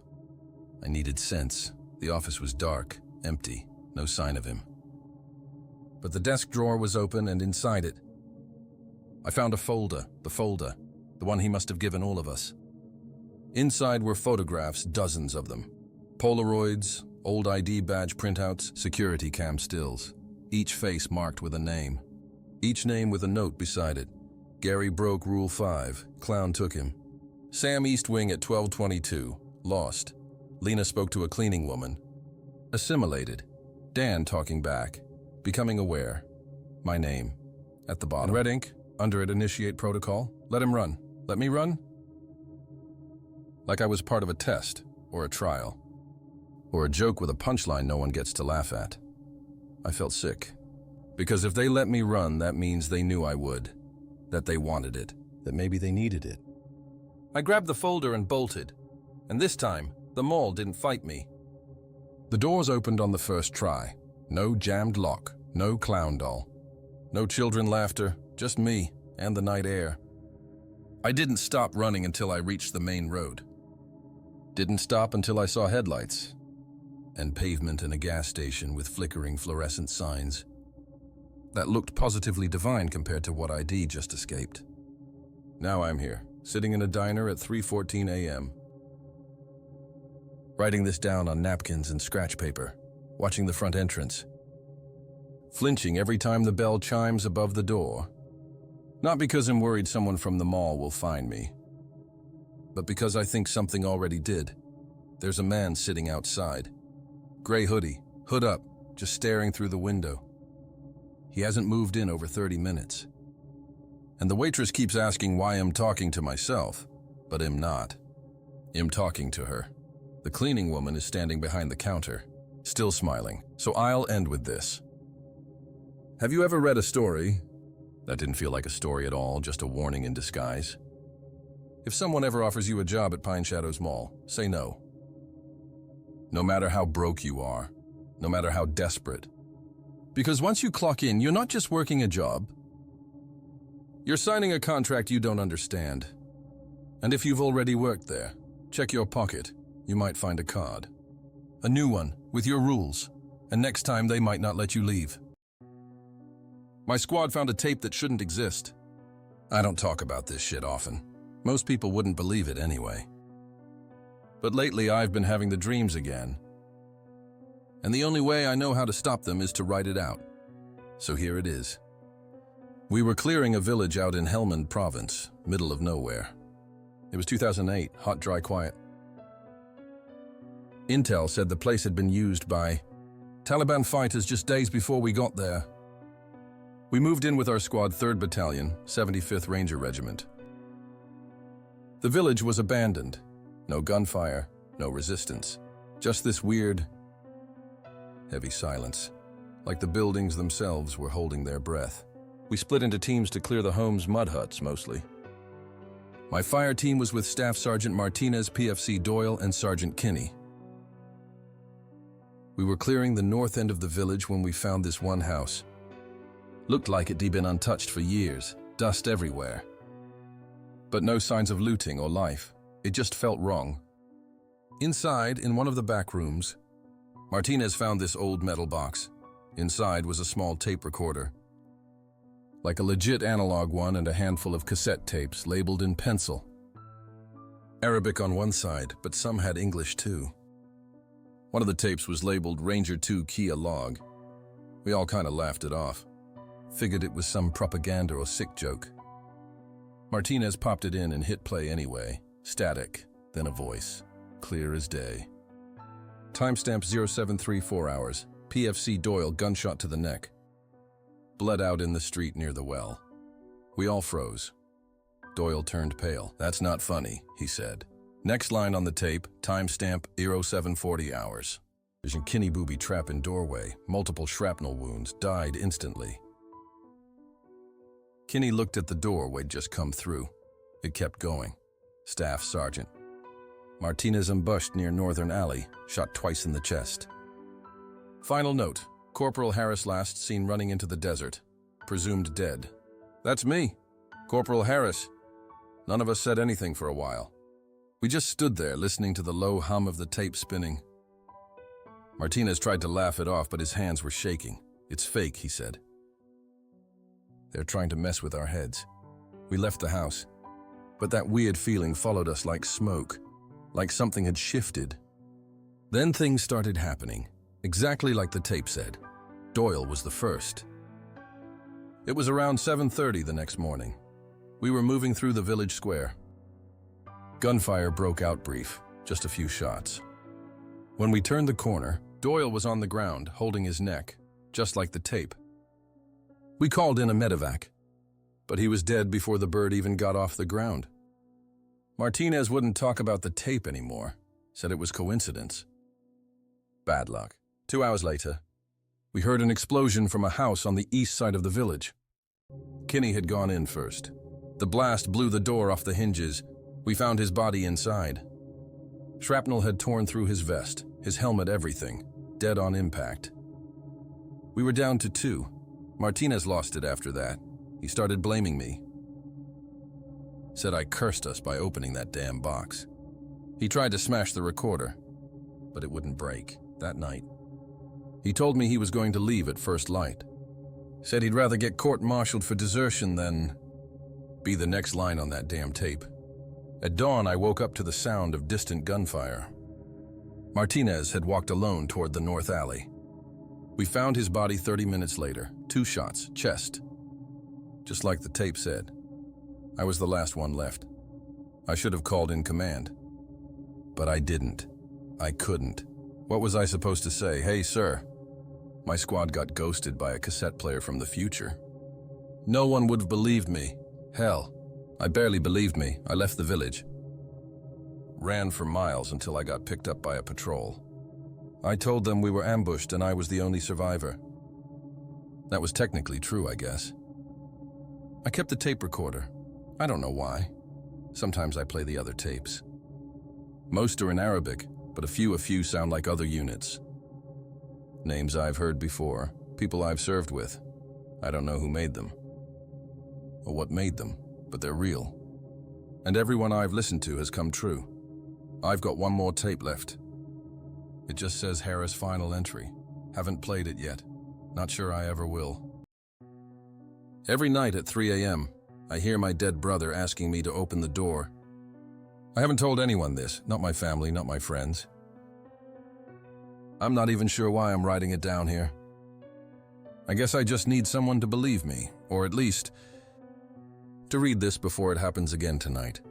I needed sense. The office was dark, empty, no sign of him. But the desk drawer was open, and inside it, I found a folder, the one he must have given all of us. Inside were photographs, dozens of them. Polaroids, old ID badge printouts, security cam stills. Each face marked with a name. Each name with a note beside it. Gary broke Rule 5. Clown took him. Sam East Wing at 12:22. Lost. Lena spoke to a cleaning woman. Assimilated. Dan talking back. Becoming aware. My name. At the bottom. In red ink, under it, initiate protocol. Let him run. Let me run? Like I was part of a test, or a trial, or a joke with a punchline no one gets to laugh at. I felt sick. Because if they let me run, that means they knew I would. That they wanted it. That maybe they needed it. I grabbed the folder and bolted. And this time, the mall didn't fight me. The doors opened on the first try. No jammed lock, no clown doll. No children laughter, just me and the night air. I didn't stop running until I reached the main road. Didn't stop until I saw headlights and pavement and a gas station with flickering fluorescent signs. That looked positively divine compared to what ID just escaped. Now I'm here, sitting in a diner at 3:14 a.m., writing this down on napkins and scratch paper, watching the front entrance, flinching every time the bell chimes above the door. Not because I'm worried someone from the mall will find me, but because I think something already did. There's a man sitting outside. Gray hoodie, hood up, just staring through the window. He hasn't moved in over 30 minutes. And the waitress keeps asking why I'm talking to myself, but I'm not. I'm talking to her. The cleaning woman is standing behind the counter, still smiling, so I'll end with this. Have you ever read a story? That didn't feel like a story at all, just a warning in disguise. If someone ever offers you a job at Pine Shadows Mall, say no. No matter how broke you are, no matter how desperate. Because once you clock in, you're not just working a job. You're signing a contract you don't understand. And if you've already worked there, check your pocket. You might find a card. A new one, with your rules. And next time they might not let you leave. My squad found a tape that shouldn't exist. I don't talk about this shit often. Most people wouldn't believe it anyway. But lately I've been having the dreams again. And the only way I know how to stop them is to write it out. So here it is. We were clearing a village out in Helmand province, middle of nowhere. It was 2008, hot, dry, quiet. Intel said the place had been used by Taliban fighters just days before we got there. We moved in with our squad 3rd Battalion, 75th Ranger Regiment. The village was abandoned. No gunfire, no resistance. Just this weird, heavy silence, like the buildings themselves were holding their breath. We split into teams to clear the home's mud huts, mostly. My fire team was with Staff Sergeant Martinez, PFC Doyle, and Sergeant Kinney. We were clearing the north end of the village when we found this one house. Looked like it'd been untouched for years, dust everywhere. But no signs of looting or life. It just felt wrong. Inside, in one of the back rooms, Martinez found this old metal box. Inside was a small tape recorder. Like a legit analog one and a handful of cassette tapes labeled in pencil. Arabic on one side, but some had English too. One of the tapes was labeled Ranger 2 Kia Log. We all kind of laughed it off. Figured it was some propaganda or sick joke. Martinez popped it in and hit play anyway. Static, then a voice. Clear as day. Timestamp 0734 hours. PFC Doyle, gunshot to the neck. Bled out in the street near the well. We all froze. Doyle turned pale. That's not funny, he said. Next line on the tape, timestamp 0740 hours. Vision Kinney booby trap in doorway, multiple shrapnel wounds, died instantly. Kinney looked at the door we'd just come through. It kept going. Staff Sergeant. Martinez ambushed near Northern Alley, shot twice in the chest. Final note, Corporal Harris last seen running into the desert, presumed dead. That's me, Corporal Harris. None of us said anything for a while. We just stood there listening to the low hum of the tape spinning. Martinez tried to laugh it off, but his hands were shaking. It's fake, he said. They're trying to mess with our heads. We left the house, but that weird feeling followed us like smoke, like something had shifted. Then things started happening, exactly like the tape said. Doyle was the first. It was around 7:30 the next morning. We were moving through the village square. Gunfire broke out brief, just a few shots. When we turned the corner, Doyle was on the ground, holding his neck, just like the tape. We called in a medevac, but he was dead before the bird even got off the ground. Martinez wouldn't talk about the tape anymore, said it was coincidence. Bad luck. 2 hours later, we heard an explosion from a house on the east side of the village. Kinney had gone in first. The blast blew the door off the hinges. We found his body inside. Shrapnel had torn through his vest, his helmet, everything, dead on impact. We were down to 2. Martinez lost it after that. He started blaming me. Said I cursed us by opening that damn box. He tried to smash the recorder, but it wouldn't break that night. He told me he was going to leave at first light. Said he'd rather get court-martialed for desertion than be the next line on that damn tape. At dawn, I woke up to the sound of distant gunfire. Martinez had walked alone toward the north alley. We found his body 30 minutes later, 2 shots, chest. Just like the tape said. I was the last one left. I should have called in command. But I didn't. I couldn't. What was I supposed to say? Hey, sir. My squad got ghosted by a cassette player from the future. No one would have believed me. Hell, I barely believed me. I left the village. Ran for miles until I got picked up by a patrol. I told them we were ambushed and I was the only survivor. That was technically true, I guess. I kept the tape recorder. I don't know why. Sometimes I play the other tapes. Most are in Arabic, but a few sound like other units. Names I've heard before, people I've served with. I don't know who made them, or what made them, but they're real. And everyone I've listened to has come true. I've got one more tape left. It just says Harris' final entry. Haven't played it yet. Not sure I ever will. Every night at 3 a.m., I hear my dead brother asking me to open the door. I haven't told anyone this, not my family, not my friends. I'm not even sure why I'm writing it down here. I guess I just need someone to believe me, or at least to read this before it happens again tonight.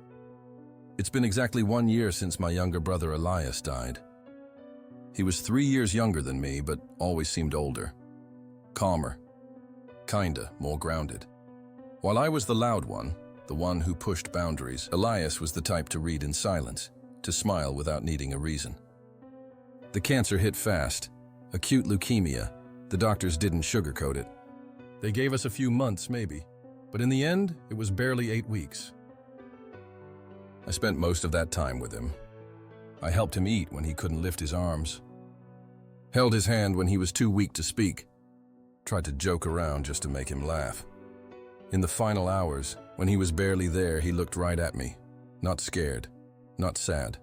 It's been exactly 1 year since my younger brother Elias died. He was 3 years younger than me, but always seemed older. Calmer. Kinda more grounded. While I was the loud one, the one who pushed boundaries, Elias was the type to read in silence, to smile without needing a reason. The cancer hit fast. Acute leukemia. The doctors didn't sugarcoat it. They gave us a few months, maybe. But in the end, it was barely 8 weeks. I spent most of that time with him. I helped him eat when he couldn't lift his arms. Held his hand when he was too weak to speak. Tried to joke around just to make him laugh. In the final hours, when he was barely there, he looked right at me. Not scared, not sad.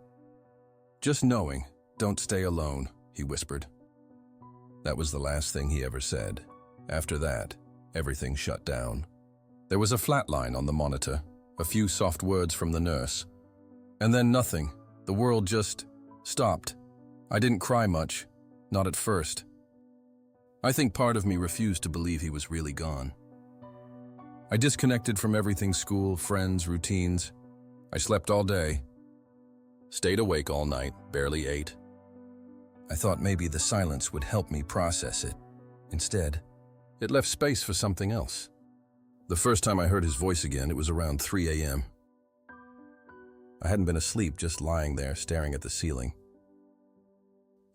Just knowing, "Don't stay alone," he whispered. That was the last thing he ever said. After that, everything shut down. There was a flat line on the monitor, a few soft words from the nurse. And then nothing. The world just stopped. I didn't cry much, not at first. I think part of me refused to believe he was really gone. I disconnected from everything: school, friends, routines. I slept all day. Stayed awake all night, barely ate. I thought maybe the silence would help me process it. Instead, it left space for something else. The first time I heard his voice again, it was around 3 a.m. I hadn't been asleep, just lying there staring at the ceiling.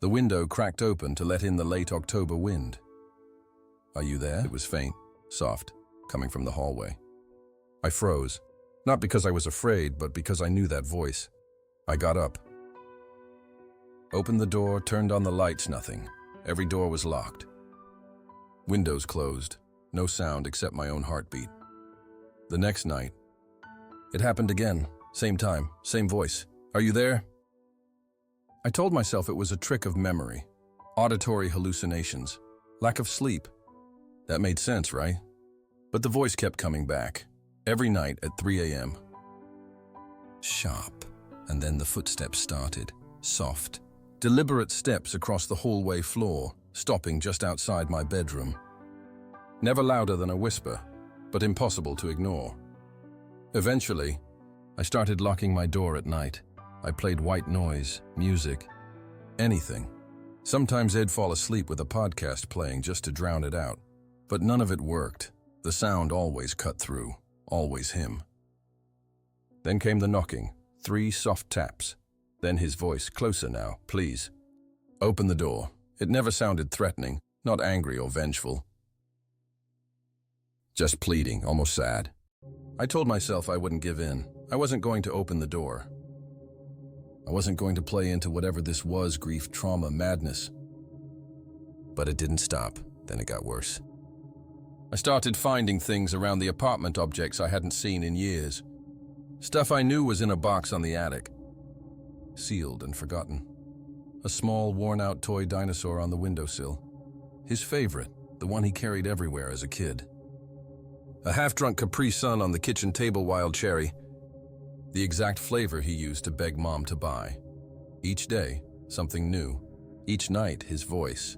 The window cracked open to let in the late October wind. "Are you there?" It was faint, soft, coming from the hallway. I froze, not because I was afraid, but because I knew that voice. I got up. Opened the door, turned on the lights, nothing. Every door was locked. Windows closed, no sound except my own heartbeat. The next night, it happened again, same time, same voice. "Are you there?" I told myself it was a trick of memory, auditory hallucinations, lack of sleep. That made sense, right? But the voice kept coming back, every night at 3 a.m. Sharp, and then the footsteps started, soft, deliberate steps across the hallway floor, stopping just outside my bedroom. Never louder than a whisper, but impossible to ignore. Eventually, I started locking my door at night. I played white noise, music, anything. Sometimes I'd fall asleep with a podcast playing just to drown it out, but none of it worked. The sound always cut through, always him. Then came the knocking, 3 soft taps. Then his voice, "Closer now, please. Open the door." It never sounded threatening, not angry or vengeful. Just pleading, almost sad. I told myself I wouldn't give in. I wasn't going to open the door. I wasn't going to play into whatever this was, grief, trauma, madness. But it didn't stop. Then it got worse. I started finding things around the apartment, objects I hadn't seen in years. Stuff I knew was in a box on the attic. Sealed and forgotten. A small, worn-out toy dinosaur on the windowsill. His favorite, the one he carried everywhere as a kid. A half-drunk Capri Sun on the kitchen table, wild cherry. The exact flavor he used to beg Mom to buy. Each day, something new. Each night, his voice.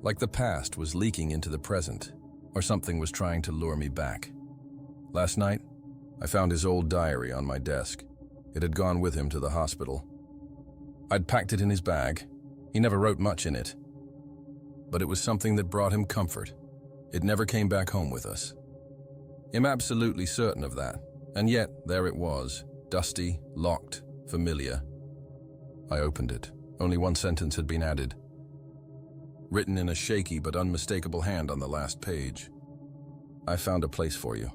Like the past was leaking into the present, or something was trying to lure me back. Last night, I found his old diary on my desk. It had gone with him to the hospital. I'd packed it in his bag. He never wrote much in it. But it was something that brought him comfort. It never came back home with us. I'm absolutely certain of that. And yet, there it was, dusty, locked, familiar. I opened it. Only one sentence had been added. Written in a shaky but unmistakable hand on the last page. I found a place for you.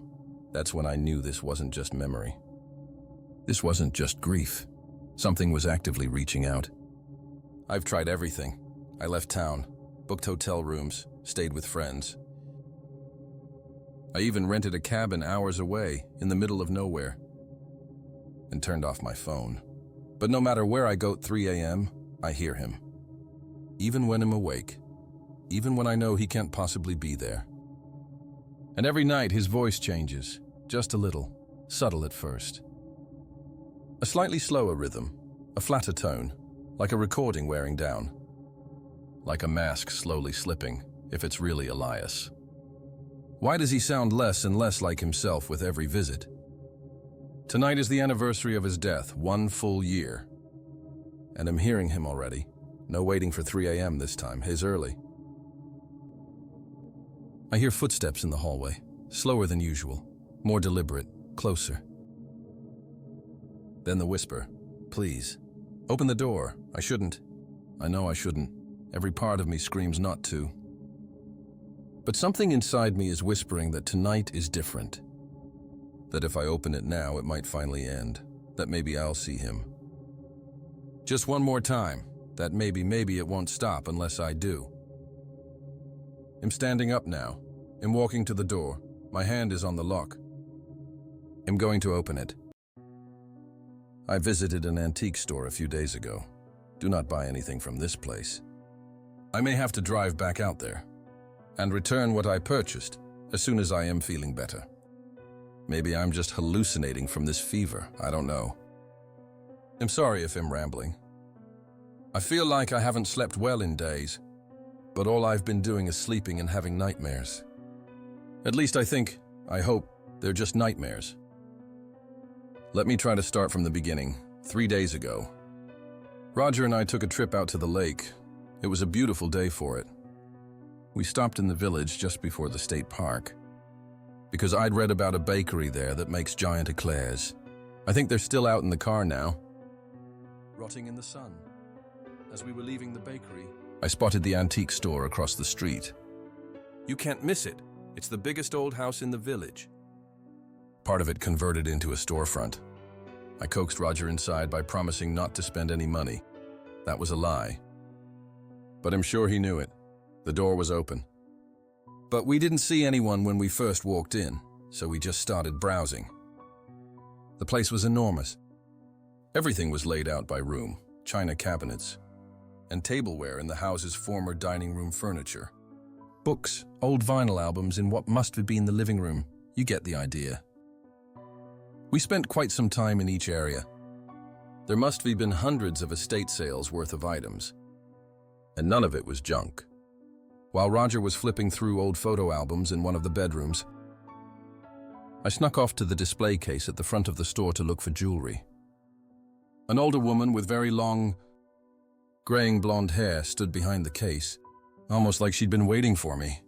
That's when I knew this wasn't just memory. This wasn't just grief. Something was actively reaching out. I've tried everything. I left town, booked hotel rooms, stayed with friends. I even rented a cabin hours away, in the middle of nowhere, and turned off my phone. But no matter where I go at 3 a.m., I hear him. Even when I'm awake. Even when I know he can't possibly be there. And every night his voice changes, just a little, subtle at first. A slightly slower rhythm, a flatter tone, like a recording wearing down. Like a mask slowly slipping, if it's really Elias. Why does he sound less and less like himself with every visit? Tonight is the anniversary of his death, 1 full year. And I'm hearing him already. No waiting for 3 a.m. this time, his early. I hear footsteps in the hallway, slower than usual, more deliberate, closer. Then the whisper, "Please, open the door. I shouldn't. I know I shouldn't. Every part of me screams not to. But something inside me is whispering that tonight is different. That if I open it now, it might finally end. That maybe I'll see him. Just one more time. That maybe it won't stop unless I do." I'm standing up now. I'm walking to the door. My hand is on the lock. I'm going to open it. I visited an antique store a few days ago. Do not buy anything from this place. I may have to drive back out there and return what I purchased as soon as I am feeling better. Maybe I'm just hallucinating from this fever, I don't know. I'm sorry if I'm rambling. I feel like I haven't slept well in days, but all I've been doing is sleeping and having nightmares. At least I hope, they're just nightmares. Let me try to start from the beginning, 3 days ago. Roger and I took a trip out to the lake. It was a beautiful day for it. We stopped in the village just before the state park, because I'd read about a bakery there that makes giant eclairs. I think they're still out in the car now, rotting in the sun. As we were leaving the bakery, I spotted the antique store across the street. You can't miss it. It's the biggest old house in the village. Part of it converted into a storefront. I coaxed Roger inside by promising not to spend any money. That was a lie. But I'm sure he knew it. The door was open. But we didn't see anyone when we first walked in, so we just started browsing. The place was enormous. Everything was laid out by room, china cabinets, and tableware in the house's former dining room furniture. Books, old vinyl albums in what must have been the living room. You get the idea. We spent quite some time in each area. There must have been hundreds of estate sales worth of items, and none of it was junk. While Roger was flipping through old photo albums in one of the bedrooms, I snuck off to the display case at the front of the store to look for jewelry. An older woman with very long, graying blonde hair stood behind the case, almost like she'd been waiting for me.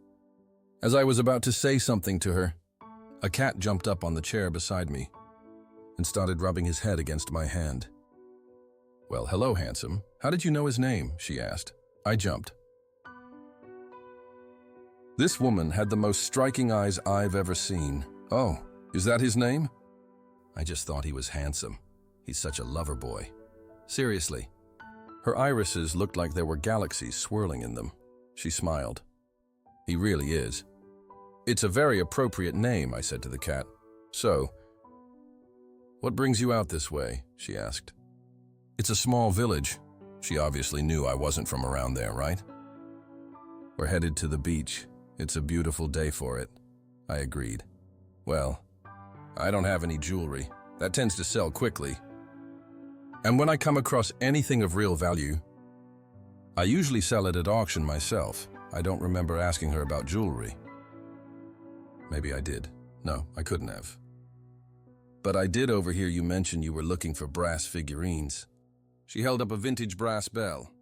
As I was about to say something to her, a cat jumped up on the chair beside me and started rubbing his head against my hand. "Well, hello, handsome. How did you know his name?" she asked. I jumped. This woman had the most striking eyes I've ever seen. "Oh, is that his name?" I just thought he was handsome. He's such a lover boy. Seriously. Her irises looked like there were galaxies swirling in them. She smiled. "He really is." "It's a very appropriate name," I said to the cat. "So, what brings you out this way?" she asked. "It's a small village." She obviously knew I wasn't from around there, right? "We're headed to the beach. It's a beautiful day for it," I agreed. "Well, I don't have any jewelry. That tends to sell quickly. And when I come across anything of real value, I usually sell it at auction myself. I don't remember asking her about jewelry." Maybe I did. No, I couldn't have. "But I did overhear you mention you were looking for brass figurines." She held up a vintage brass bell,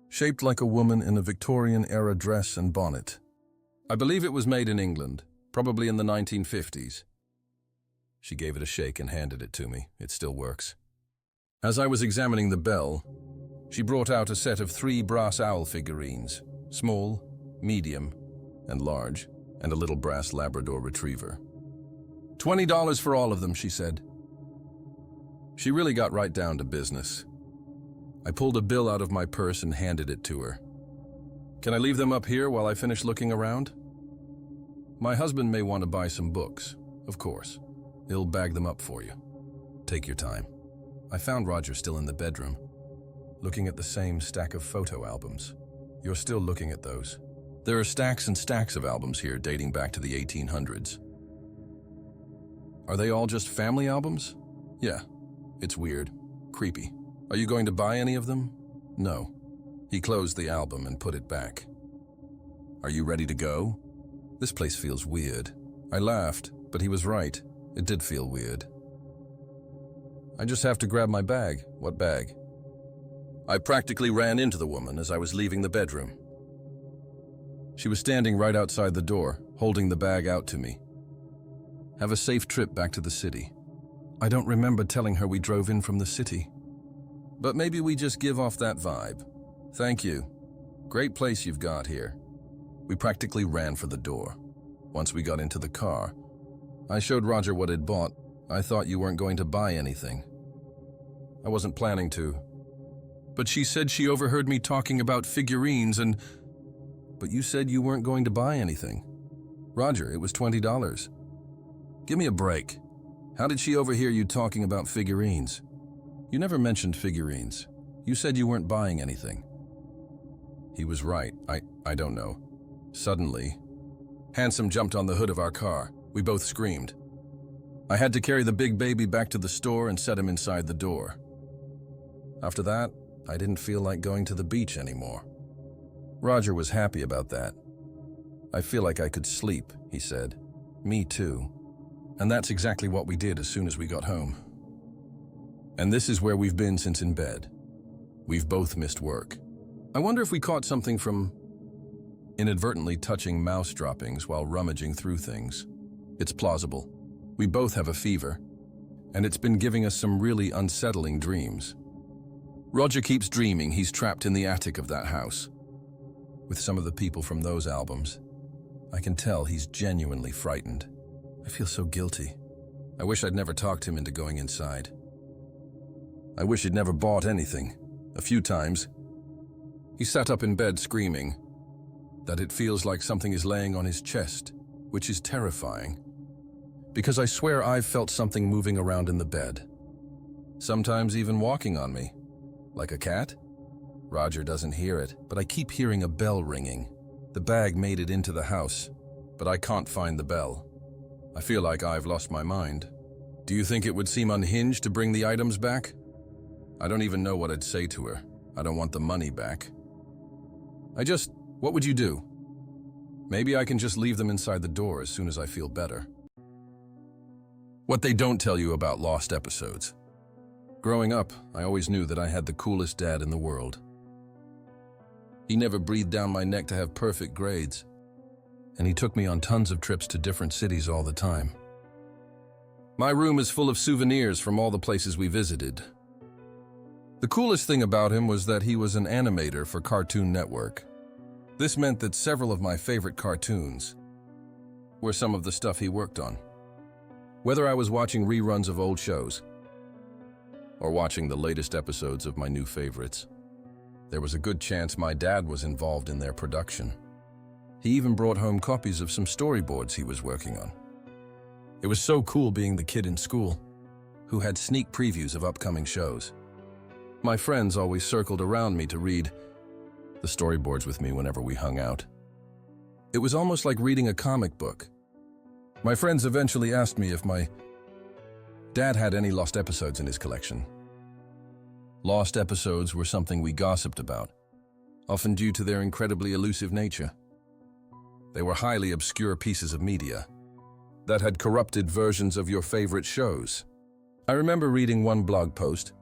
shaped like a woman in a Victorian-era dress and bonnet. I believe it was made in England, probably in the 1950s. She gave it a shake and handed it to me. It still works. As I was examining the bell, she brought out a set of 3 brass owl figurines, small, medium, and large, and a little brass Labrador retriever. $20 for all of them, she said. She really got right down to business. I pulled a bill out of my purse and handed it to her. Can I leave them up here while I finish looking around? My husband may want to buy some books, of course. He'll bag them up for you. Take your time. I found Roger still in the bedroom, looking at the same stack of photo albums. You're still looking at those. There are stacks and stacks of albums here dating back to the 1800s. Are they all just family albums? Yeah. It's weird. Creepy. Are you going to buy any of them? No. He closed the album and put it back. Are you ready to go? This place feels weird. I laughed, but he was right. It did feel weird. I just have to grab my bag. What bag? I practically ran into the woman as I was leaving the bedroom. She was standing right outside the door, holding the bag out to me. Have a safe trip back to the city. I don't remember telling her we drove in from the city. But maybe we just give off that vibe. Thank you. Great place you've got here. We practically ran for the door. Once we got into the car, I showed Roger what I'd bought. I thought you weren't going to buy anything. I wasn't planning to. But she said she overheard me talking about figurines and... But you said you weren't going to buy anything. Roger, it was $20. Give me a break. How did she overhear you talking about figurines? You never mentioned figurines. You said you weren't buying anything. He was right. I don't know. Suddenly, Handsome jumped on the hood of our car. We both screamed. I had to carry the big baby back to the store and set him inside the door. After that, I didn't feel like going to the beach anymore. Roger was happy about that. I feel like I could sleep, he said. Me too. And that's exactly what we did as soon as we got home. And this is where we've been since in bed. We've both missed work. I wonder if we caught something from inadvertently touching mouse droppings while rummaging through things. It's plausible. We both have a fever, and it's been giving us some really unsettling dreams. Roger keeps dreaming he's trapped in the attic of that house with some of the people from those albums. I can tell he's genuinely frightened. I feel so guilty. I wish I'd never talked him into going inside. I wish he'd never bought anything. A few times, he sat up in bed screaming that it feels like something is laying on his chest, which is terrifying. Because I swear I've felt something moving around in the bed. Sometimes even walking on me. Like a cat? Roger doesn't hear it, but I keep hearing a bell ringing. The bag made it into the house, but I can't find the bell. I feel like I've lost my mind. Do you think it would seem unhinged to bring the items back? I don't even know what I'd say to her. I don't want the money back. What would you do? Maybe I can just leave them inside the door as soon as I feel better. What they don't tell you about lost episodes. Growing up, I always knew that I had the coolest dad in the world. He never breathed down my neck to have perfect grades, and he took me on tons of trips to different cities all the time. My room is full of souvenirs from all the places we visited. The coolest thing about him was that he was an animator for Cartoon Network. This meant that several of my favorite cartoons were some of the stuff he worked on. Whether I was watching reruns of old shows or watching the latest episodes of my new favorites, there was a good chance my dad was involved in their production. He even brought home copies of some storyboards he was working on. It was so cool being the kid in school who had sneak previews of upcoming shows. My friends always circled around me to read the storyboards with me whenever we hung out. It was almost like reading a comic book. My friends eventually asked me if my dad had any lost episodes in his collection. Lost episodes were something we gossiped about, often due to their incredibly elusive nature. They were highly obscure pieces of media that had corrupted versions of your favorite shows. I remember reading one blog post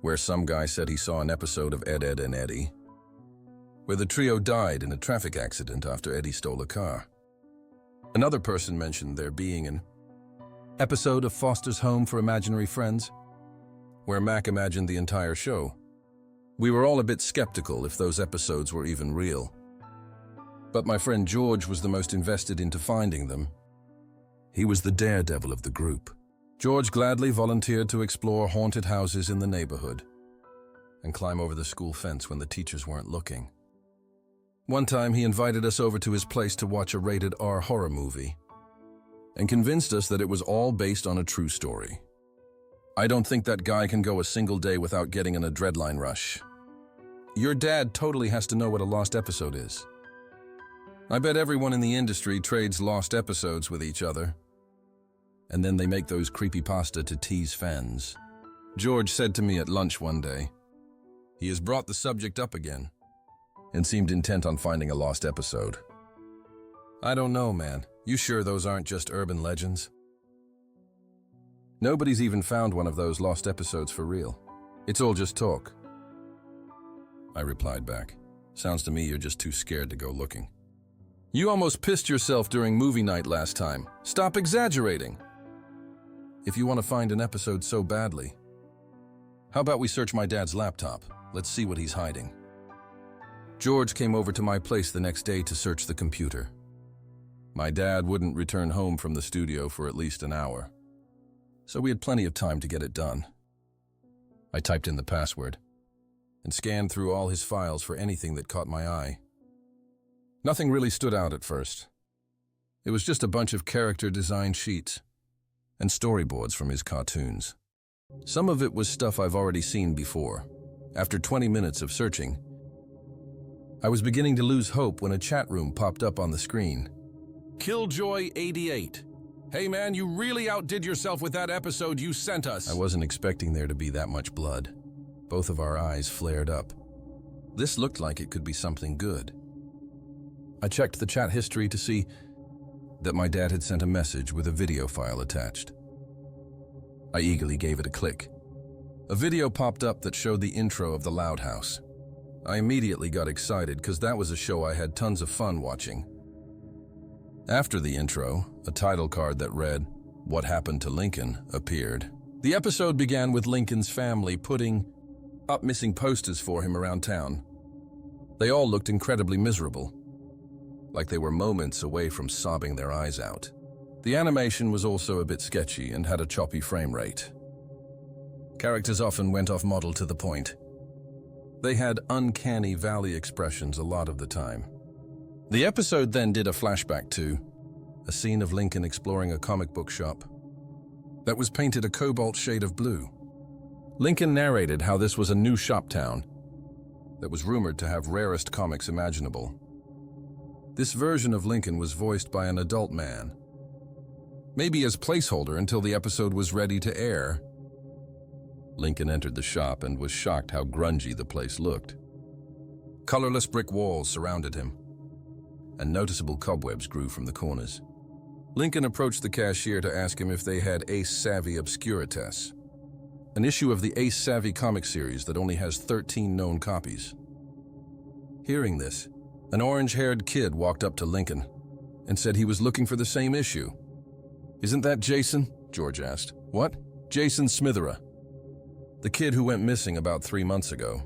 where some guy said he saw an episode of Ed, Ed, and Eddie, where the trio died in a traffic accident after Eddie stole a car. Another person mentioned there being an episode of Foster's Home for Imaginary Friends, where Mac imagined the entire show. We were all a bit skeptical if those episodes were even real. But my friend George was the most invested into finding them. He was the daredevil of the group. George gladly volunteered to explore haunted houses in the neighborhood and climb over the school fence when the teachers weren't looking. One time he invited us over to his place to watch a rated R horror movie and convinced us that it was all based on a true story. I don't think that guy can go a single day without getting an adrenaline rush. Your dad totally has to know what a lost episode is. I bet everyone in the industry trades lost episodes with each other, and then they make those creepypasta to tease fans. George said to me at lunch one day, he has brought the subject up again and seemed intent on finding a lost episode. I don't know, man. You sure those aren't just urban legends? Nobody's even found one of those lost episodes for real. It's all just talk. I replied back. Sounds to me you're just too scared to go looking. You almost pissed yourself during movie night last time. Stop exaggerating. If you want to find an episode so badly, how about we search my dad's laptop? Let's see what he's hiding. George came over to my place the next day to search the computer. My dad wouldn't return home from the studio for at least an hour, so we had plenty of time to get it done. I typed in the password and scanned through all his files for anything that caught my eye. Nothing really stood out at first. It was just a bunch of character design sheets and storyboards from his cartoons. Some of it was stuff I've already seen before. After 20 minutes of searching, I was beginning to lose hope when a chat room popped up on the screen. Killjoy88. Hey man, you really outdid yourself with that episode you sent us. I wasn't expecting there to be that much blood. Both of our eyes flared up. This looked like it could be something good. I checked the chat history to see that my dad had sent a message with a video file attached. I eagerly gave it a click. A video popped up that showed the intro of The Loud House. I immediately got excited because that was a show I had tons of fun watching. After the intro, a title card that read, "What Happened to Lincoln," appeared. The episode began with Lincoln's family putting up missing posters for him around town. They all looked incredibly miserable, like they were moments away from sobbing their eyes out. The animation was also a bit sketchy and had a choppy frame rate. Characters often went off model to the point. They had uncanny valley expressions a lot of the time. The episode then did a flashback to a scene of Lincoln exploring a comic book shop that was painted a cobalt shade of blue. Lincoln narrated how this was a new shop town that was rumored to have rarest comics imaginable. This version of Lincoln was voiced by an adult man, maybe as placeholder until the episode was ready to air. Lincoln entered the shop and was shocked how grungy the place looked. Colorless brick walls surrounded him, and noticeable cobwebs grew from the corners. Lincoln approached the cashier to ask him if they had Ace Savvy Obscuritas, an issue of the Ace Savvy comic series that only has 13 known copies. Hearing this, an orange-haired kid walked up to Lincoln and said he was looking for the same issue. "Isn't that Jason?" George asked. "What?" "Jason Smithera, the kid who went missing about 3 months ago."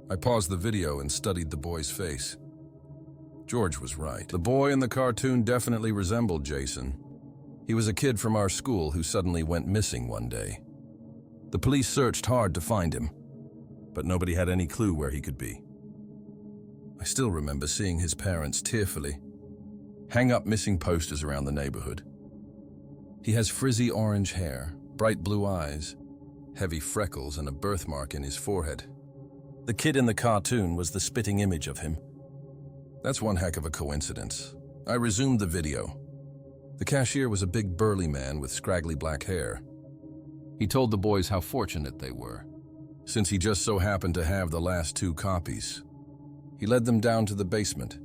I paused the video and studied the boy's face. George was right. The boy in the cartoon definitely resembled Jason. He was a kid from our school who suddenly went missing one day. The police searched hard to find him, but nobody had any clue where he could be. I still remember seeing his parents tearfully hang up missing posters around the neighborhood. He has frizzy orange hair, bright blue eyes, heavy freckles, and a birthmark in his forehead. The kid in the cartoon was the spitting image of him. That's one heck of a coincidence. I resumed the video. The cashier was a big burly man with scraggly black hair. He told the boys how fortunate they were, since he just so happened to have the last 2 copies. He led them down to the basement,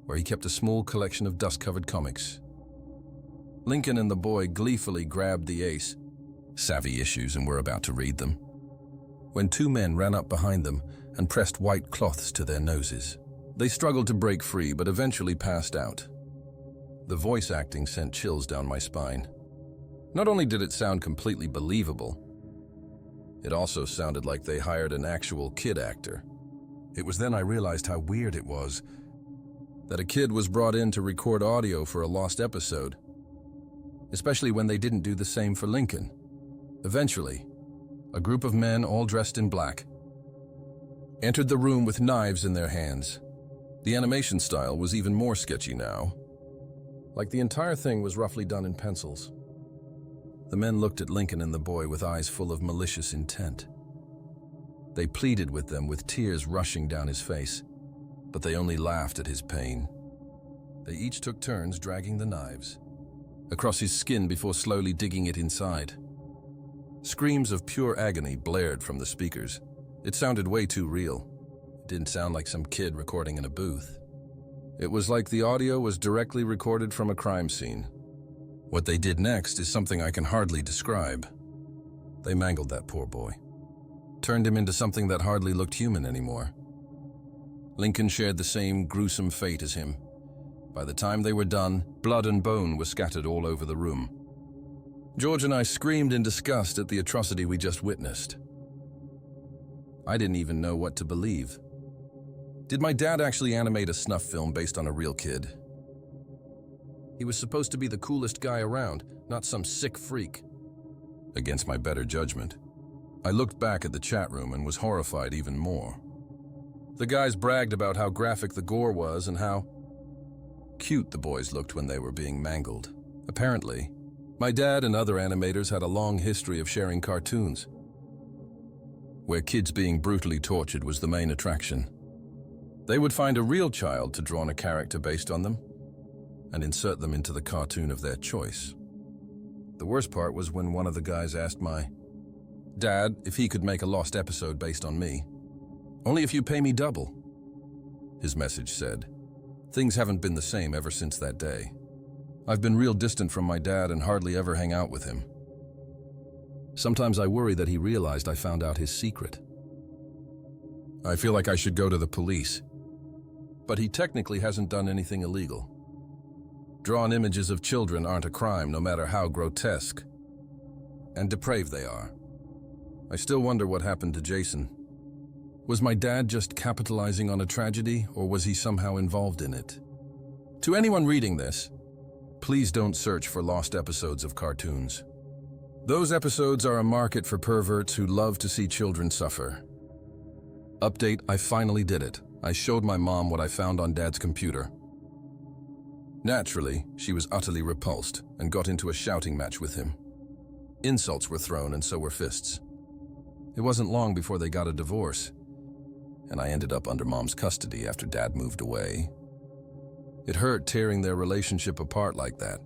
where he kept a small collection of dust-covered comics. Lincoln and the boy gleefully grabbed the Ace Savvy issues and were about to read them. when two men ran up behind them and pressed white cloths to their noses. They struggled to break free, but eventually passed out. The voice acting sent chills down my spine. Not only did it sound completely believable, it also sounded like they hired an actual kid actor. It was then I realized how weird it was that a kid was brought in to record audio for a lost episode, especially when they didn't do the same for Lincoln. Eventually, a group of men all dressed in black entered the room with knives in their hands. The animation style was even more sketchy now, like the entire thing was roughly done in pencils. The men looked at Lincoln and the boy with eyes full of malicious intent. They pleaded with them with tears rushing down his face, but they only laughed at his pain. They each took turns dragging the knives across his skin before slowly digging it inside. Screams of pure agony blared from the speakers. It sounded way too real. It didn't sound like some kid recording in a booth. It was like the audio was directly recorded from a crime scene. What they did next is something I can hardly describe. They mangled that poor boy, turned him into something that hardly looked human anymore. Lincoln shared the same gruesome fate as him. By the time they were done, blood and bone were scattered all over the room. George and I screamed in disgust at the atrocity we just witnessed. I didn't even know what to believe. Did my dad actually animate a snuff film based on a real kid? He was supposed to be the coolest guy around, not some sick freak. Against my better judgment, I looked back at the chat room and was horrified even more. The guys bragged about how graphic the gore was and how cute the boys looked when they were being mangled. Apparently, my dad and other animators had a long history of sharing cartoons, where kids being brutally tortured was the main attraction. They would find a real child to draw on a character based on them and insert them into the cartoon of their choice. The worst part was when one of the guys asked my dad if he could make a lost episode based on me. "Only if you pay me double," his message said. Things haven't been the same ever since that day. I've been real distant from my dad and hardly ever hang out with him. Sometimes I worry that he realized I found out his secret. I feel like I should go to the police, but he technically hasn't done anything illegal. Drawn images of children aren't a crime, no matter how grotesque and depraved they are. I still wonder what happened to Jason. Was my dad just capitalizing on a tragedy, or was he somehow involved in it? To anyone reading this, please don't search for lost episodes of cartoons. Those episodes are a market for perverts who love to see children suffer. Update, I finally did it. I showed my mom what I found on Dad's computer. Naturally, she was utterly repulsed and got into a shouting match with him. Insults were thrown and so were fists. It wasn't long before they got a divorce, and I ended up under Mom's custody after Dad moved away. It hurt tearing their relationship apart like that,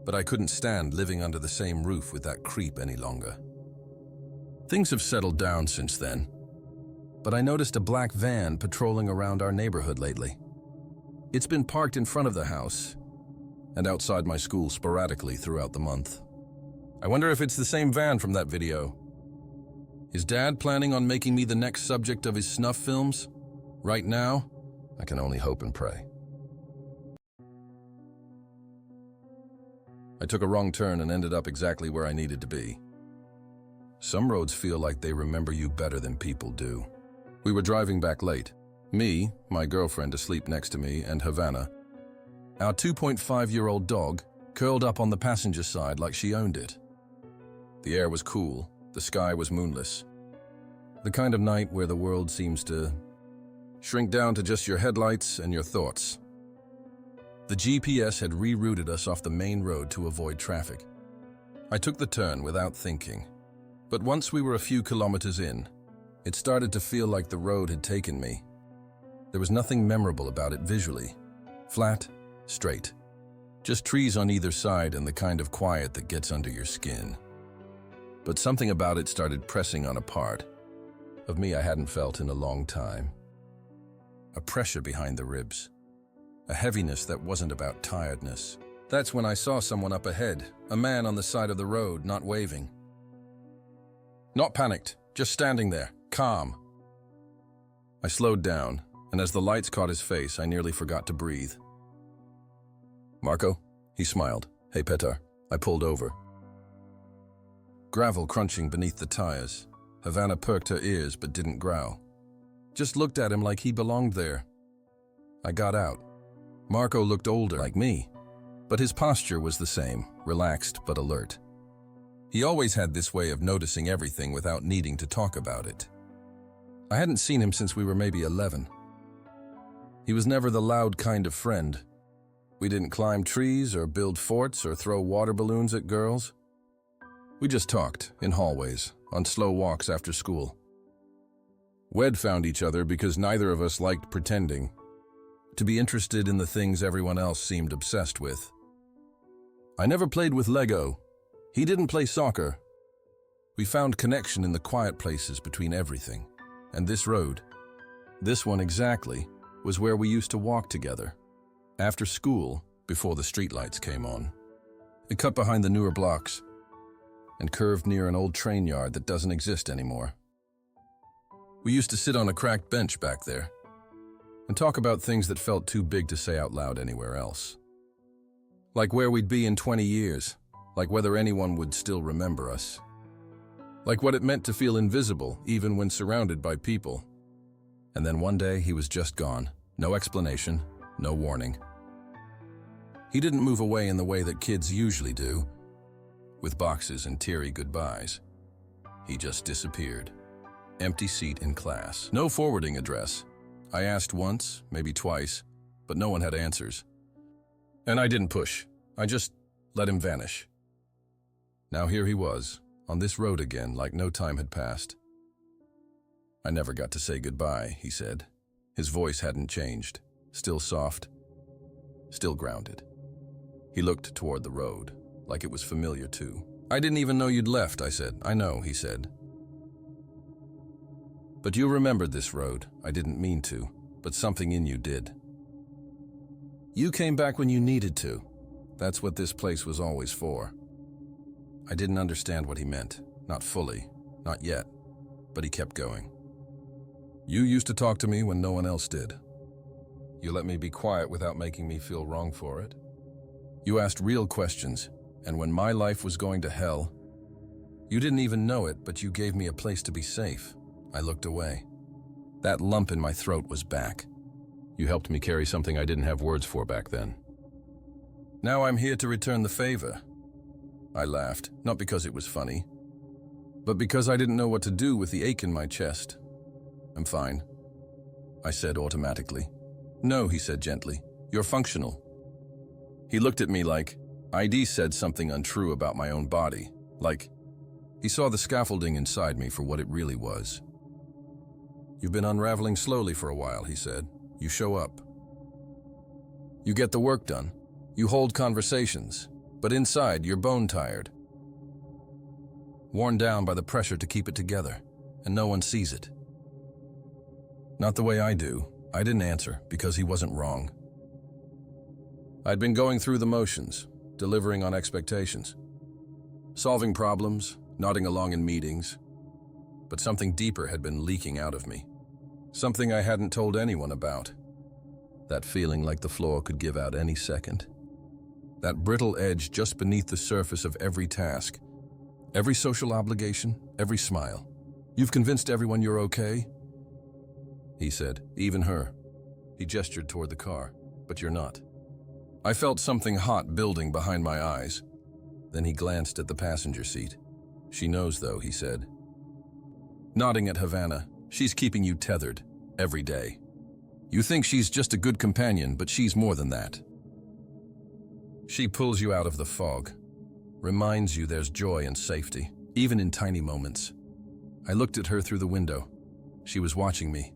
but I couldn't stand living under the same roof with that creep any longer. Things have settled down since then, but I noticed a black van patrolling around our neighborhood lately. It's been parked in front of the house and outside my school sporadically throughout the month. I wonder if it's the same van from that video. Is Dad planning on making me the next subject of his snuff films? Right now, I can only hope and pray. I took a wrong turn and ended up exactly where I needed to be. Some roads feel like they remember you better than people do. We were driving back late. Me, my girlfriend asleep next to me, and Havana, our 2.5-year-old dog, curled up on the passenger side like she owned it. The air was cool, the sky was moonless. The kind of night where the world seems to shrink down to just your headlights and your thoughts. The GPS had rerouted us off the main road to avoid traffic. I took the turn without thinking, but once we were a few kilometers in, it started to feel like the road had taken me. There was nothing memorable about it visually. Flat, straight. Just trees on either side and the kind of quiet that gets under your skin. But something about it started pressing on a part of me I hadn't felt in a long time. A pressure behind the ribs. A heaviness that wasn't about tiredness. That's when I saw someone up ahead, a man on the side of the road, not waving. Not panicked, just standing there, Calm. I slowed down, and as the lights caught his face, I nearly forgot to breathe. Marco? He smiled. Hey, Petar. I pulled over. Gravel crunching beneath the tires. Havana perked her ears but didn't growl. Just looked at him like he belonged there. I got out. Marco looked older, like me, but his posture was the same, relaxed but alert. He always had this way of noticing everything without needing to talk about it. I hadn't seen him since we were maybe 11. He was never the loud kind of friend. We didn't climb trees or build forts or throw water balloons at girls. We just talked, in hallways, on slow walks after school. We'd found each other because neither of us liked pretending, to be interested in the things everyone else seemed obsessed with. I never played with Lego. He didn't play soccer. We found connection in the quiet places between everything. And this road, this one exactly, was where we used to walk together. After school, before the streetlights came on. It cut behind the newer blocks and curved near an old train yard that doesn't exist anymore. We used to sit on a cracked bench back there and talk about things that felt too big to say out loud anywhere else. Like where we'd be in 20 years, like whether anyone would still remember us. Like what it meant to feel invisible, even when surrounded by people. And then one day, he was just gone. No explanation, no warning. He didn't move away in the way that kids usually do, with boxes and teary goodbyes. He just disappeared. Empty seat in class. No forwarding address. I asked once, maybe twice, but no one had answers. And I didn't push. I just let him vanish. Now here he was, on this road again, like no time had passed. I never got to say goodbye, he said. His voice hadn't changed, still soft, still grounded. He looked toward the road, like it was familiar too. I didn't even know you'd left, I said. I know, he said. But you remembered this road. I didn't mean to, but something in you did. You came back when you needed to. That's what this place was always for. I didn't understand what he meant. Not fully, not yet, but he kept going. You used to talk to me when no one else did. You let me be quiet without making me feel wrong for it. You asked real questions, and when my life was going to hell, you didn't even know it, but you gave me a place to be safe. I looked away. That lump in my throat was back. You helped me carry something I didn't have words for back then. Now I'm here to return the favor. I laughed, not because it was funny, but because I didn't know what to do with the ache in my chest. I'm fine, I said automatically. No, he said gently. You're functional. He looked at me like ID said something untrue about my own body, like he saw the scaffolding inside me for what it really was. You've been unraveling slowly for a while, he said. You show up. You get the work done. You hold conversations, but inside you're bone-tired. Worn down by the pressure to keep it together, and no one sees it. Not the way I do. I didn't answer because he wasn't wrong. I'd been going through the motions, delivering on expectations, solving problems, nodding along in meetings, but something deeper had been leaking out of me. Something I hadn't told anyone about. That feeling like the floor could give out any second. That brittle edge just beneath the surface of every task, every social obligation, every smile. You've convinced everyone you're okay? He said, even her. He gestured toward the car, but you're not. I felt something hot building behind my eyes. Then he glanced at the passenger seat. She knows though, he said. Nodding at Havana, she's keeping you tethered, every day. You think she's just a good companion, but she's more than that. She pulls you out of the fog, reminds you there's joy and safety, even in tiny moments. I looked at her through the window. She was watching me.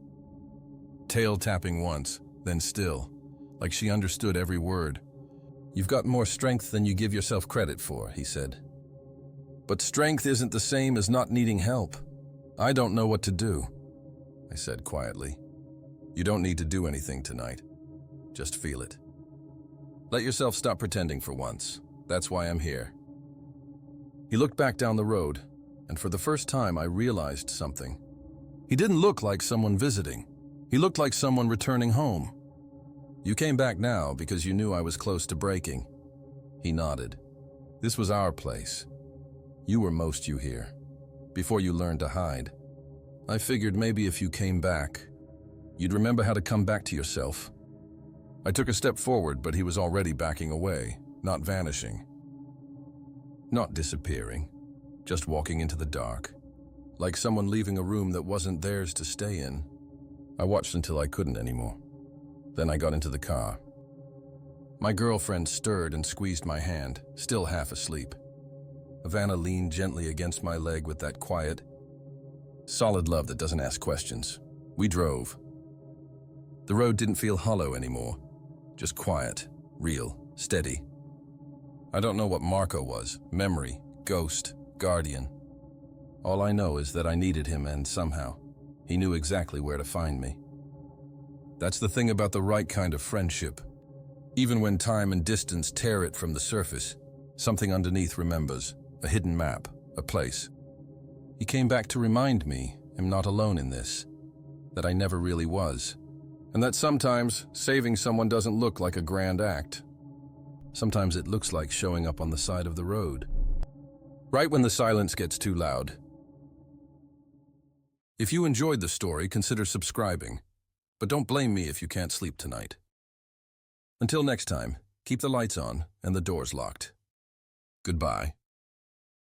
Tail tapping once, then still, like she understood every word. You've got more strength than you give yourself credit for, he said. But strength isn't the same as not needing help. I don't know what to do, I said quietly. You don't need to do anything tonight. Just feel it. Let yourself stop pretending for once. That's why I'm here. He looked back down the road, and for the first time I realized something. He didn't look like someone visiting. He looked like someone returning home. You came back now because you knew I was close to breaking. He nodded. This was our place. You were most you here, before you learned to hide. I figured maybe if you came back, you'd remember how to come back to yourself. I took a step forward, but he was already backing away, not vanishing. Not disappearing, just walking into the dark, like someone leaving a room that wasn't theirs to stay in. I watched until I couldn't anymore. Then I got into the car. My girlfriend stirred and squeezed my hand, still half asleep. Havana leaned gently against my leg with that quiet, solid love that doesn't ask questions. We drove. The road didn't feel hollow anymore, just quiet, real, steady. I don't know what Marco was, memory, ghost, guardian. All I know is that I needed him, and somehow, he knew exactly where to find me. That's the thing about the right kind of friendship. Even when time and distance tear it from the surface, something underneath remembers, a hidden map, a place. He came back to remind me I'm not alone in this, that I never really was, and that sometimes saving someone doesn't look like a grand act. Sometimes it looks like showing up on the side of the road, right when the silence gets too loud. If you enjoyed the story, consider subscribing, but don't blame me if you can't sleep tonight. Until next time, keep the lights on and the doors locked. Goodbye.